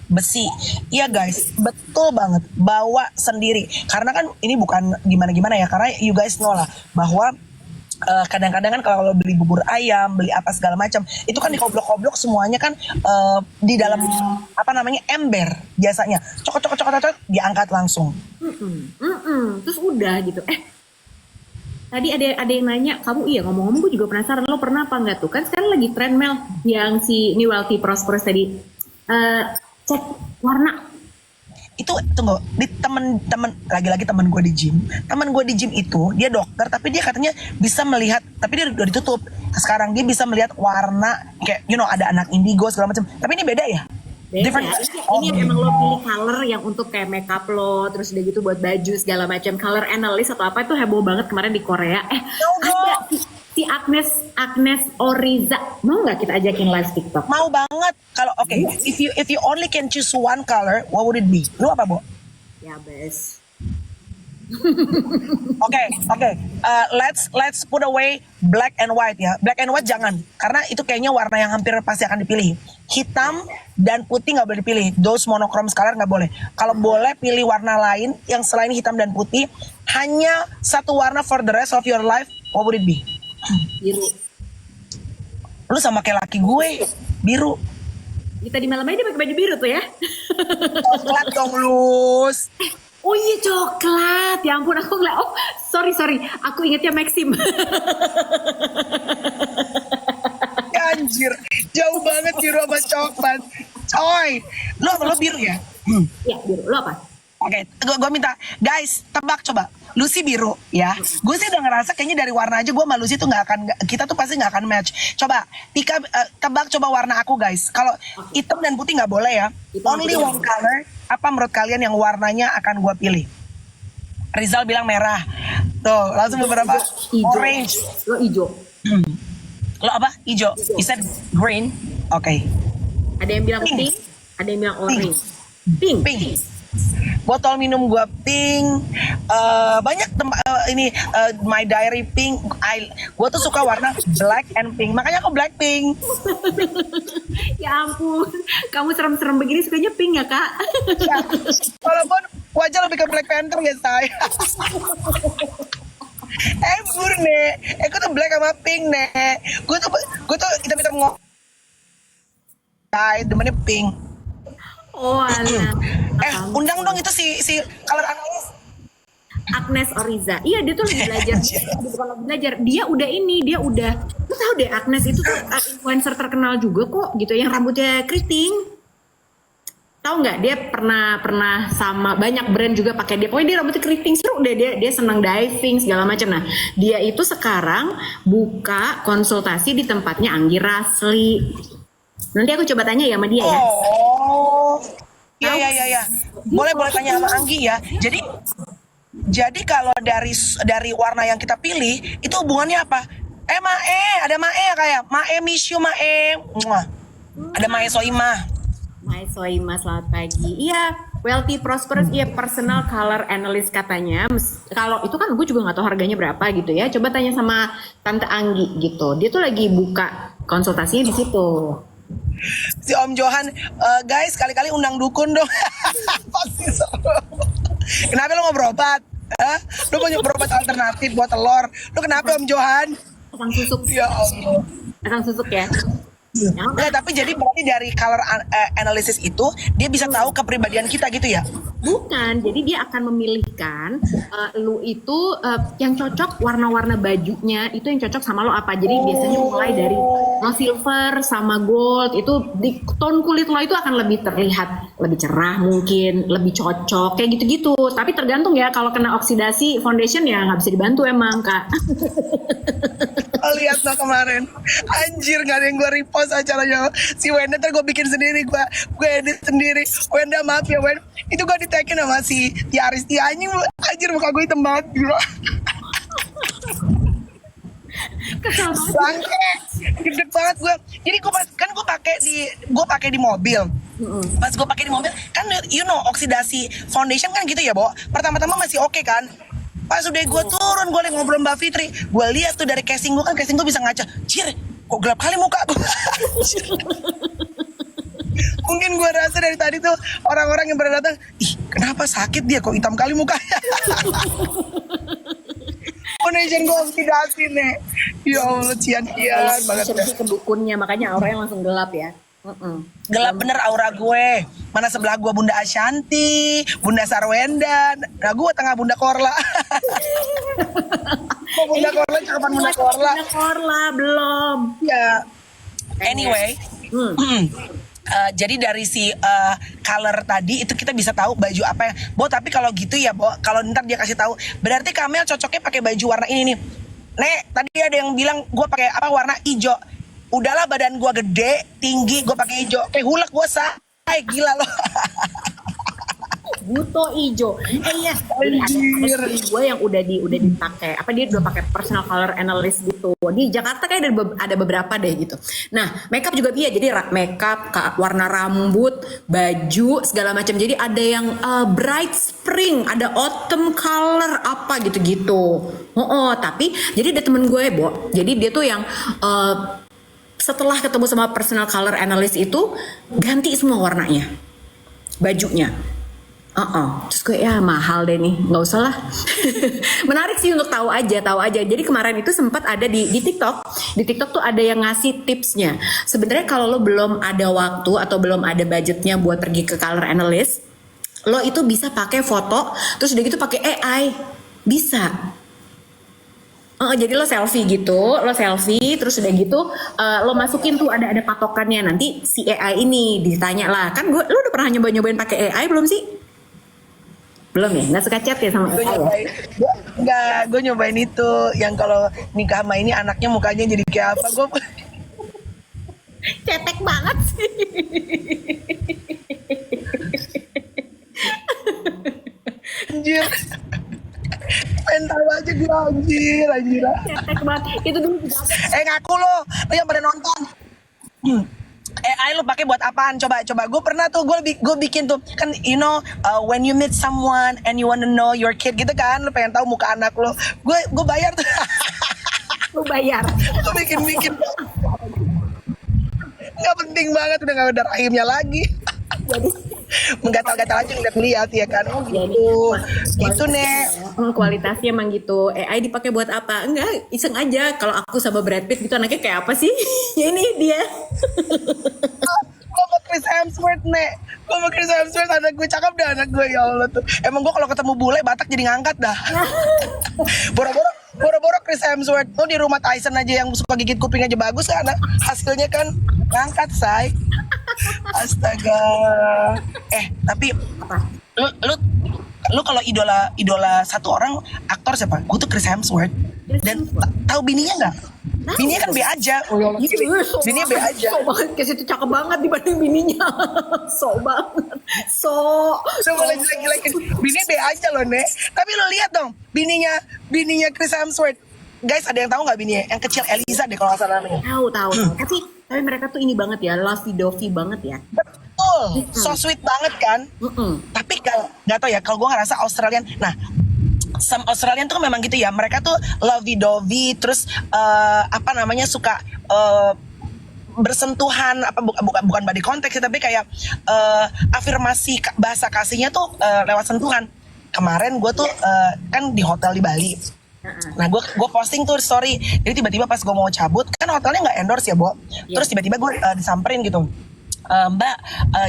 besi. Iya guys, betul banget. Bawa sendiri. Karena kan ini bukan gimana-gimana ya. Karena you guys know lah bahwa kadang-kadang kan kalau beli bubur ayam, beli apa segala macam, itu kan dikoblok-koblok semuanya kan di dalam ember biasanya. Cokot diangkat langsung. Terus udah gitu. Tadi ada yang nanya, kamu iya ngomong-ngomong gue juga penasaran, lo pernah apa enggak tuh? Kan sekarang lagi tren Mel yang si New Wealthy Prosperous tadi. Cek warna. Itu tunggu, di temen lagi-lagi teman gue di gym. Teman gue di gym itu dia dokter tapi dia katanya bisa melihat, tapi dia udah ditutup. Sekarang dia bisa melihat warna kayak ada anak indigo segala macam. Tapi ini beda ya? Different. Ini emang lo pilih color yang untuk kayak makeup lo, terus udah gitu buat baju segala macam. Color analyst atau apa itu heboh banget kemarin di Korea. Ada si Agnes Oriza, mau nggak kita ajakin live TikTok? Mau banget. Kalau if you only can choose one color, what would it be? Lu apa, Bo? Ya, bes. Oke. Let's put away black and white ya. Black and white jangan, karena itu kayaknya warna yang hampir pasti akan dipilih. Hitam dan putih nggak boleh dipilih. Those monochrome color nggak boleh. Kalau boleh pilih warna lain yang selain hitam dan putih, hanya satu warna for the rest of your life, what would it be? Biru. Lu sama kayak laki gue, biru. Tadi malam aja pakai baju biru tuh ya. Coklat dong, Lus. Oh iya coklat, ya ampun aku ngeliat, sorry, aku ingetnya Maxim. Anjir, jauh banget biru sama coklat. Coy, lo biru ya? Iya biru, lo apa? Oke, gue minta guys tebak coba. Lucy biru ya. Gue sih udah ngerasa kayaknya dari warna aja gue sama Lucy tuh kita tuh pasti nggak akan match. Coba Tika tebak coba warna aku guys. Kalau hitam dan putih nggak boleh ya. Only one color. Apa menurut kalian yang warnanya akan gue pilih? Rizal bilang merah. Tuh langsung beberapa orange. Lo hijau. Lo apa? Hijau. You said green. Oke. Ada yang bilang pink, ada yang bilang orange. Pink. Botol minum gua pink. Banyak ini my diary pink. Gua tuh suka warna black and pink. Makanya aku black pink. Ya ampun, kamu serem-serem begini sukanya pink ya kak? Ya, walaupun wajah lebih ke Black Panther ya saya. Bur nek, aku tuh black sama pink nek. Gue tuh hitam-hitam ngomong. Demennya pink. Oh alah. Undang dong itu si color analis. Agnes Oriza. Iya dia tuh lagi belajar. Dia bukan lagi belajar. Dia udah. Lu tahu deh Agnes itu tuh influencer terkenal juga kok gitu yang rambutnya keriting. Tahu nggak dia pernah sama banyak brand juga pakai dia. Pokoknya dia rambutnya keriting seru deh dia senang diving segala macam. Nah dia itu sekarang buka konsultasi di tempatnya Anggi Rasli. Nanti aku coba tanya ya sama dia ya. Oh, iya. Boleh tanya sama Anggi ya. Jadi kalau dari warna yang kita pilih itu hubungannya apa? Ada Mae kayak Mae miss you Mae. Muah. Ada Mae Soimah. Mae Soimah selamat pagi. Iya, wealthy prosperous, iya personal color analyst katanya. Kalau itu kan gue juga nggak tahu harganya berapa gitu ya. Coba tanya sama Tante Anggi gitu. Dia tuh lagi buka konsultasinya di situ. Si Om Johan, guys kali-kali undang dukun dong. Pasti seru. Kenapa lo mau berobat? Lo mau berobat alternatif buat telur? Lo kenapa Om Johan? Akang susuk. Ya Allah. Akang susuk ya. Enggak, tapi jadi berarti dari color analysis itu dia bisa tahu kepribadian kita gitu ya? Bukan, jadi dia akan memilihkan lu itu yang cocok warna-warna bajunya itu yang cocok sama lo apa. Jadi biasanya mulai dari lo silver sama gold itu di tone kulit lo itu akan lebih terlihat lebih cerah mungkin, lebih cocok kayak gitu-gitu. Tapi tergantung ya kalau kena oksidasi foundation ya nggak bisa dibantu emang kak. Lihat lo kemarin, anjir nggak ada yang gue repost acaranya si Wenda, ntar gue bikin sendiri, gue edit sendiri. Wenda maaf ya Wenda, itu gue ditekin sama si Tiaris Tianyi, anjir muka gue hitam banget gila. Kesel banget. Bangke, gede banget gue. Jadi gue pakai di mobil. Pas gue pakai di mobil kan you know oksidasi foundation kan gitu ya, Bo. Pertama-tama masih oke kan. Pas udah gue turun, gue lagi ngobrol Mbak Fitri, gue lihat tuh dari casing gue kan, casing gue bisa ngaca. Cir, kok gelap kali muka gue. Mungkin gue rasa dari tadi tuh orang-orang yang pada datang, ih kenapa sakit dia kok hitam kali mukanya. Foundation gue oksidasi nih. Ya Allah, cian-cian banget. Ke dukunnya, makanya auranya langsung gelap ya. Gelap bener aura gue. Mana sebelah gue Bunda Ashanti, Bunda Sarwenda, nah gue tengah Bunda Korla. Bunda Korla, cakapan Bunda Korla. Bunda Korla belum. Ya. Anyway, jadi dari si color tadi itu kita bisa tahu baju apa yang Bo. Tapi kalau gitu ya Bo, kalau ntar dia kasih tahu, berarti Kamel cocoknya pakai baju warna ini nih. Nek, tadi ada yang bilang gue pakai apa warna hijau. Udahlah badan gue gede, tinggi, gue pakai hijau. Kayak hulek gue gila loh. Buto ijo. Iya, ada gue yang udah dipakai. Apa dia udah pakai personal color analyst gitu. Di Jakarta kayak ada beberapa deh gitu. Nah, makeup juga iya. Jadi makeup, warna rambut, baju, segala macam. Jadi ada yang bright spring, ada autumn color apa gitu-gitu. Tapi jadi ada temen gue, Bo. Jadi dia tuh yang setelah ketemu sama personal color analyst itu ganti semua warnanya, bajunya. Terus gue ya mahal deh nih, nggak usah lah. Menarik sih untuk tahu aja. Jadi kemarin itu sempat ada di TikTok. Di TikTok tuh ada yang ngasih tipsnya. Sebenarnya kalau lo belum ada waktu atau belum ada budgetnya buat pergi ke color analyst, lo itu bisa pakai foto, terus udah gitu pakai AI, bisa. Jadi lo selfie gitu, terus udah gitu lo masukin tuh ada patokannya, nanti si AI ini ditanya lah, kan lo udah pernah nyobain pakai AI belum sih? Belum ya? Nggak suka chat ya sama Gue AI ya? nyobain, gue nyobain itu yang kalau nikah sama ini anaknya mukanya jadi kayak apa? Gue Cetek banget sih. anjir, pengen tahu aja gue anjir. Cetek banget. Itu dulu juga ada. Ngaku lo yang pada nonton. AI lo pakai buat apaan? Coba gue pernah tuh gue bikin tuh kan when you meet someone and you wanna know your kid gitu kan, lo pengen tahu muka anak lo. Gue bayar tuh. Lu bayar. Gue bikin nggak penting banget, udah nggak ada rahimnya lagi. Jadi Menggatal-gatal aja ngeliat ya kan. Oh gitu nek. kualitasnya emang gitu. AI dipakai buat apa? Enggak, iseng aja. Kalau aku sama Brad Pitt gitu anaknya kayak apa sih? Ya ini dia. Gue mau Chris Hemsworth nek. Gue mau Chris Hemsworth, anak gue cakep dah anak gue, ya Allah tuh. Emang gue kalau ketemu bule Batak jadi ngangkat dah. Boro-boro Chris Hemsworth tuh di rumah Tyson aja yang suka gigit kuping aja bagus kan, hasilnya kan ngangkat say. Astaga. Tapi Apa? lu kalau idola satu orang aktor siapa? Gue tuh Chris Hemsworth. Dan tahu bininya nggak? Bininya kan B aja. Bininya B aja. So banget, kayak situ cakep banget dibanding bininya. So banget. So boleh jelek-jelekin. Bini B aja loh nek. Tapi lo lihat dong, bininya Chris Hemsworth. Guys, ada yang tahu nggak bininya? Yang kecil Eliza deh kalau nggak salah namanya. tahu. Tapi mereka tuh ini banget ya, lovey-dovey banget ya. Betul, so sweet banget kan. Tapi kalau nggak tahu ya, kalau gue ngerasa Australian, nah some Australian tuh memang gitu ya, mereka tuh lovey-dovey, terus suka bersentuhan, bukan body contact sih, tapi kayak afirmasi bahasa kasihnya tuh lewat sentuhan. Kemarin gue tuh kan di hotel di Bali. Nah gue posting tuh story, jadi tiba-tiba pas gue mau cabut kan hotelnya nggak endorse ya Bo, terus tiba-tiba gue disamperin gitu, Mbak,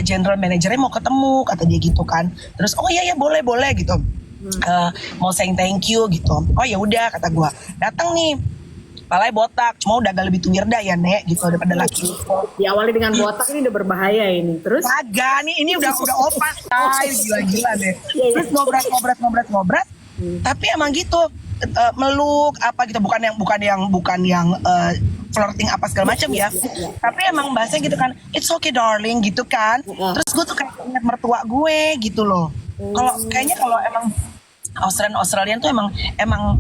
general manajernya mau ketemu kata dia gitu kan, terus oh iya boleh gitu, mau saying thank you gitu, oh ya udah kata gue, datang nih, palanya botak, cuma udah agak lebih tuwir dah ya nek gitu daripada laki. Diawali dengan botak ini udah berbahaya ini, terus Kagak nih, ini udah opas gila deh. Terus ngobrat, tapi emang gitu. Meluk apa gitu, bukan yang flirting apa segala macam ya. Tapi emang bahasanya gitu kan, it's okay darling gitu kan. Terus gue tuh kayak ingat mertua gue gitu loh. Kalau kayaknya kalau emang Australian tuh emang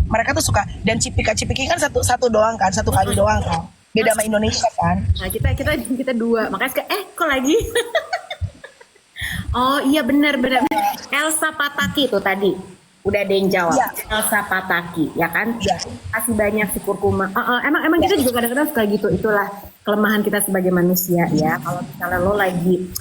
mereka tuh suka, dan cipika-cipiki kan satu doang kan, satu kali doang kan. Beda sama Indonesia kan. nah kita dua, makanya kok lagi. Oh iya benar. Elsa Pataki itu tadi udah ada yang jawab. Ya. Elsa Pataki ya kan. Ya. Kasih banyak si Kurkuma. Emang kita juga kadang-kadang suka gitu. Itulah kelemahan kita sebagai manusia ya. Kalau misalnya lo lagi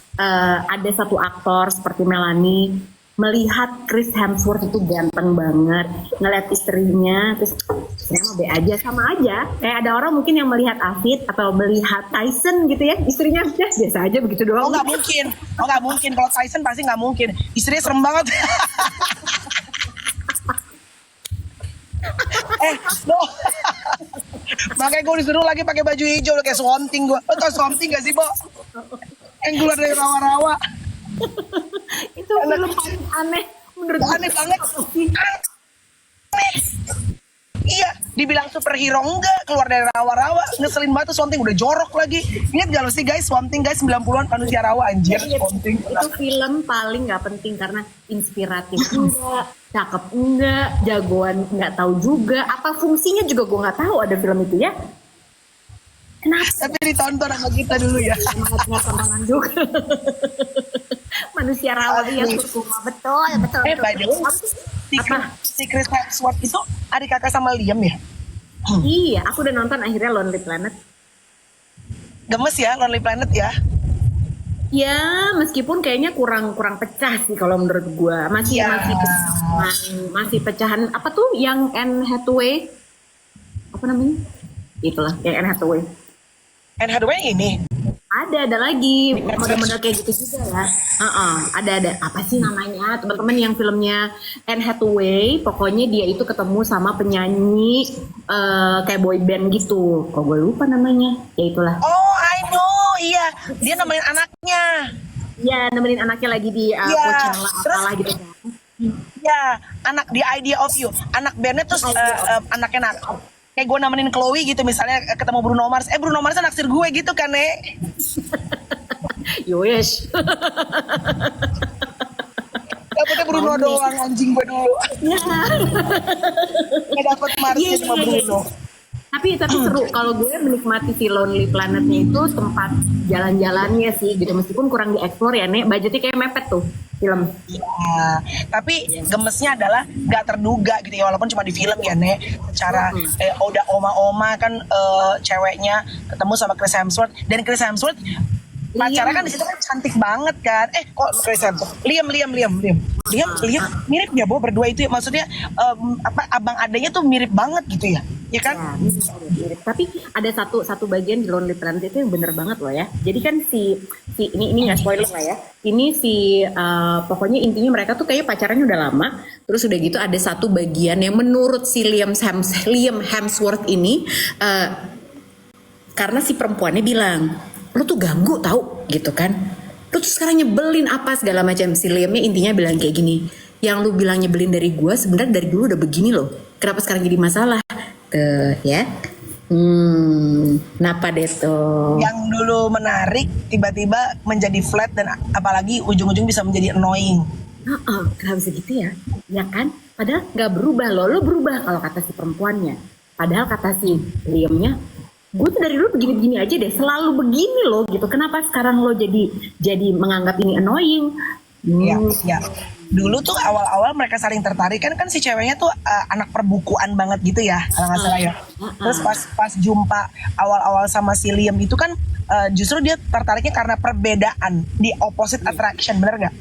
ada satu aktor seperti Melanie, melihat Chris Hemsworth itu ganteng banget, ngeliat istrinya, terus istrinya mau be aja, sama aja. Kayak ada orang mungkin yang melihat Afid atau melihat Tyson gitu ya, istrinya biasa aja begitu doang. Oh nggak mungkin. Kalau Tyson pasti nggak mungkin. Istrinya serem banget. No. Makanya gue disuruh lagi pakai baju hijau kayak Swamp Thing gue. Lo tau Swamp Thing gak sih, Bo? Yang keluar dari rawa-rawa. Itu film paling aneh menurut gue. Aneh banget. Aneh. Iya, dibilang superhero enggak, keluar dari rawa-rawa, ngeselin banget tuh Swamp Thing, udah jorok lagi. Ingat gak lo sih guys, Swamp Thing guys 90-an manusia rawa anjir. Swamp Thing. Itu film paling nggak penting karena inspiratif enggak, cakep enggak, jagoan nggak tahu juga, apa fungsinya juga gue nggak tahu ada film itu ya. Kenapa? Tapi ditonton sama kita dulu ya. Semangatnya tontonan juga. Manusia rawa ya, Kurkuma betul. By the way, si Chris Hemsworth itu adik kakak sama Liam ya? Iya, aku udah nonton akhirnya Lonely Planet. Gemes ya Lonely Planet ya? Ya, meskipun kayaknya kurang pecah sih kalau menurut gua. Masih pecahan apa tuh yang Anne Hathaway? Apa namanya? Itulah yang Anne Hathaway. Anne Hathaway ini? Ada lagi model-model kayak gitu juga ya. Ada apa sih namanya teman-teman yang filmnya Anne Hathaway, pokoknya dia itu ketemu sama penyanyi kayak boy band gitu. Kok gue lupa namanya, ya itulah. Oh I know, iya dia nemenin anaknya. Ya nemenin anaknya lagi di Coachella apalah gitu kan. Ya, anak The Idea of You, anak bandnya tuh anaknya kayak gue nemenin Chloe gitu misalnya ketemu Bruno Mars, Bruno Mars naksir gue gitu kan, Nek. Yoesh. Dapetnya Bruno doang, anjing gue dulu. Gak dapet Mars Iya, sama iya, iya. Bruno. Tapi seru kalau gue menikmati si Lonely Planet-nya itu tempat jalan-jalannya sih gitu, meskipun kurang dieksplor ya Nek, budgetnya kayak mepet tuh film. Ya, tapi gemesnya adalah gak terduga gitu ya, walaupun cuma di film ya, Nek. Secara udah oma-oma kan ceweknya ketemu sama Chris Hemsworth, dan Chris Hemsworth pacarnya kan di situ kan cantik banget kan. Kok Chris Hemsworth? Liam mirip ya, Bo, berdua itu ya, maksudnya abang adanya tuh mirip banget gitu ya. Ya kan? Ya, mirip. Tapi ada satu bagian di Lonely Planet itu yang bener banget loh ya. Jadi kan si ini nggak spoiler lah ya. Ini pokoknya intinya mereka tuh kayak pacarannya udah lama. Terus udah gitu ada satu bagian yang menurut si Liam Hemsworth ini karena si perempuannya bilang, lu tuh ganggu tau gitu kan. Lu tuh sekarang nyebelin apa segala macam. Si Liamnya intinya bilang kayak gini, yang lu bilang nyebelin dari gua sebenarnya dari dulu udah begini loh. Kenapa sekarang jadi masalah? Ya. Kenapa deh tuh? Yang dulu menarik tiba-tiba menjadi flat, dan apalagi ujung-ujung bisa menjadi annoying. Kenapa bisa gitu ya? Ya kan? Padahal nggak berubah loh, lo berubah kalau kata si perempuannya. Padahal kata si Liamnya, gue tuh dari dulu begini-begini aja deh, selalu begini loh gitu. Kenapa sekarang lo jadi menganggap ini annoying? Ya. Dulu tuh awal-awal mereka saling tertarik kan si ceweknya tuh anak perbukuan banget gitu ya, kalau nggak salah ya. Terus pas jumpa awal-awal sama si Liam itu kan justru dia tertariknya karena perbedaan, di opposite attraction, bener nggak?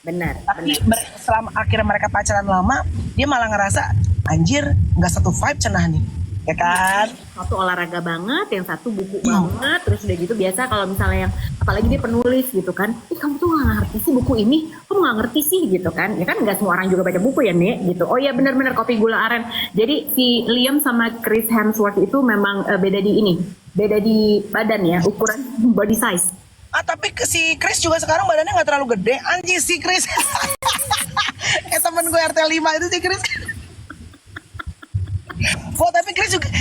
Benar. Tapi selama akhirnya mereka pacaran lama, dia malah ngerasa anjir nggak satu vibe cenah nih, ya kan? Satu olahraga banget, yang satu buku banget, terus udah gitu biasa kalau misalnya yang apalagi dia penulis gitu kan, kamu tuh nggak ngerti sih buku ini, kamu nggak ngerti sih gitu kan, ya kan nggak semua orang juga baca buku ya Nek gitu. Oh ya benar-benar kopi gula aren. Jadi si Liam sama Chris Hemsworth itu memang beda di badan ya, ukuran body size. Tapi si Chris juga sekarang badannya nggak terlalu gede, anjing si Chris. Temen gue RT 5 itu si Chris. Tapi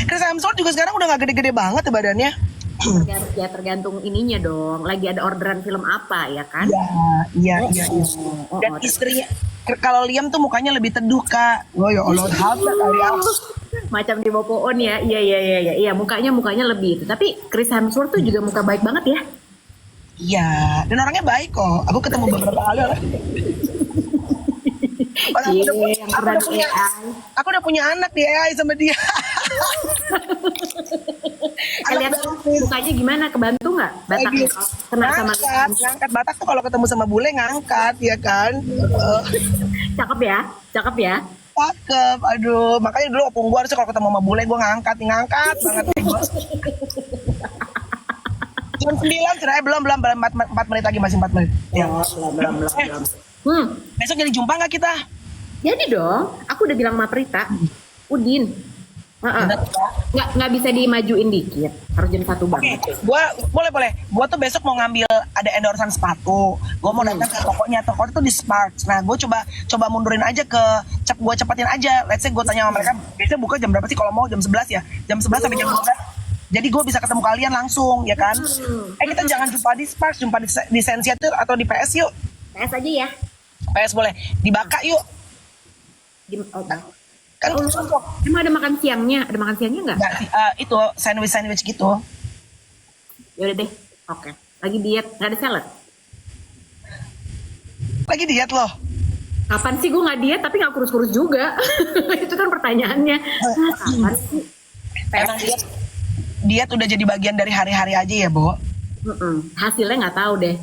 Chris Hemsworth juga sekarang udah gak gede-gede banget ya badannya. Ya tergantung ininya dong. Lagi ada orderan film apa ya kan? Iya. Dan istrinya, kalau Liam tuh mukanya lebih teduh Kak. Oh ya Allah, habis kali ya. Macam di Bopoon ya. Iya, mukanya lebih itu. Tapi Chris Hemsworth tuh juga muka baik banget ya. Iya, dan orangnya baik kok. Aku ketemu beberapa kali lah. Aku udah punya anak di AI sama dia. Lihat mukanya gimana, kebantu nggak Bataknya kena sama ngangkat Batak tuh kalau ketemu sama bule ngangkat ya kan. Cakep ya Cakep, aduh, makanya dulu opung gue harusnya kalau ketemu sama bule gue ngangkat banget. Jam 9 cerai, belum 4 menit lagi, masih 4 menit. Ya. Belum. Besok jadi jumpa nggak kita? Jadi dong, aku udah bilang sama Prita, Udin. Nggak bisa dimajuin dikit, harus jam 1 banget. Boleh. Gua tuh besok mau ngambil ada endorsean sepatu. Gua mau datang ke toko itu di Sparks. Nah, gua coba mundurin aja gua cepetin aja. Let's say gua tanya sama mereka, biasanya buka jam berapa sih? Kalau mau jam 11 ya. Jam 11 sampai jam 12. Jadi gue bisa ketemu kalian langsung, ya kan? Kita jangan jumpa di Sparks, jumpa di Sensia tuh atau di PS yuk. PS aja ya. PS boleh. Di Baka yuk. Kan emang ada makan siangnya? Ada makan siangnya nggak? Itu sandwich gitu. Yaudah deh. Oke. Lagi diet, nggak ada salad? Lagi diet loh. Kapan sih gue nggak diet tapi nggak kurus-kurus juga? Itu kan pertanyaannya. Kapan sih? Emang diet udah jadi bagian dari hari-hari aja ya, Bo? Hasilnya nggak tahu deh.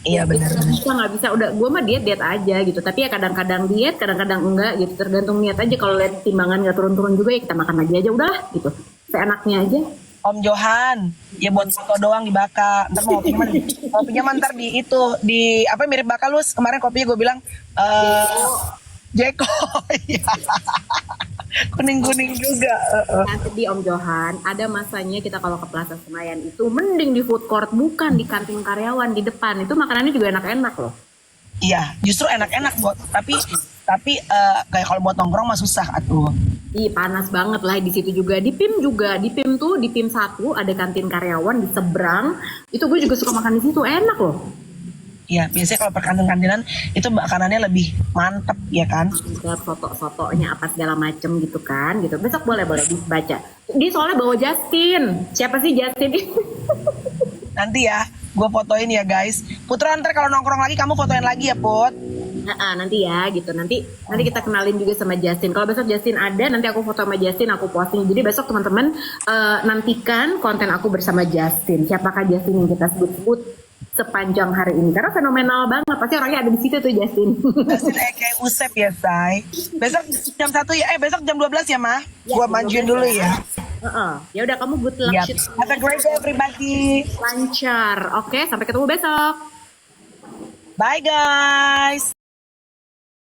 Iya benar. Nggak bisa. Udah, gue mah diet aja gitu. Tapi ya kadang-kadang diet, kadang-kadang enggak gitu. Tergantung niat aja. Kalau lihat timbangan nggak turun-turun juga ya kita makan lagi aja udah gitu. Seenaknya aja. Om Johan, ya buat foto doang di Baka. Ntar mau kopinya mana? Kopinya ntar di apa mirip Baka lu. Kemarin kopinya gue bilang Jeko. Kuning-kuning juga. Nanti di Om Johan ada masanya kita kalau ke Plaza Senayan itu mending di food court, bukan di kantin karyawan di depan. Itu makanannya juga enak-enak loh. Iya, justru enak-enak buat. Tapi Tapi kayak kalau buat nongkrong mah susah atuh. Ih, panas banget lah di situ juga. Di PIM juga, di PIM tuh di PIM 1 ada kantin karyawan di seberang. Itu gue juga suka makan di situ, enak loh. Ya, biasanya kalau perkantin-kantinan itu makanannya lebih mantep ya kan. Ada foto-fotonya apa segala macem gitu kan, gitu. Besok boleh dibaca. Dia soalnya bawa Justin. Siapa sih Justin? Nanti ya, gue fotoin ya guys. Putra ntar kalau nongkrong lagi kamu fotoin lagi ya Put. Nanti ya gitu. Nanti kita kenalin juga sama Justin. Kalau besok Justin ada, nanti aku foto sama Justin, aku posting. Jadi besok teman-teman nantikan konten aku bersama Justin. Siapakah Justin yang kita sebut-sebut sepanjang hari ini? Karena fenomenal banget. Pasti orangnya ada di situ tuh Justin. Justin kayak Usep ya say. Besok jam 1 ya, besok jam 12 ya mah. Gua majuin dulu ya. Ya udah, kamu good luck. Yep. Have a great day everybody. Lancar. Oke, sampai ketemu besok. Bye guys.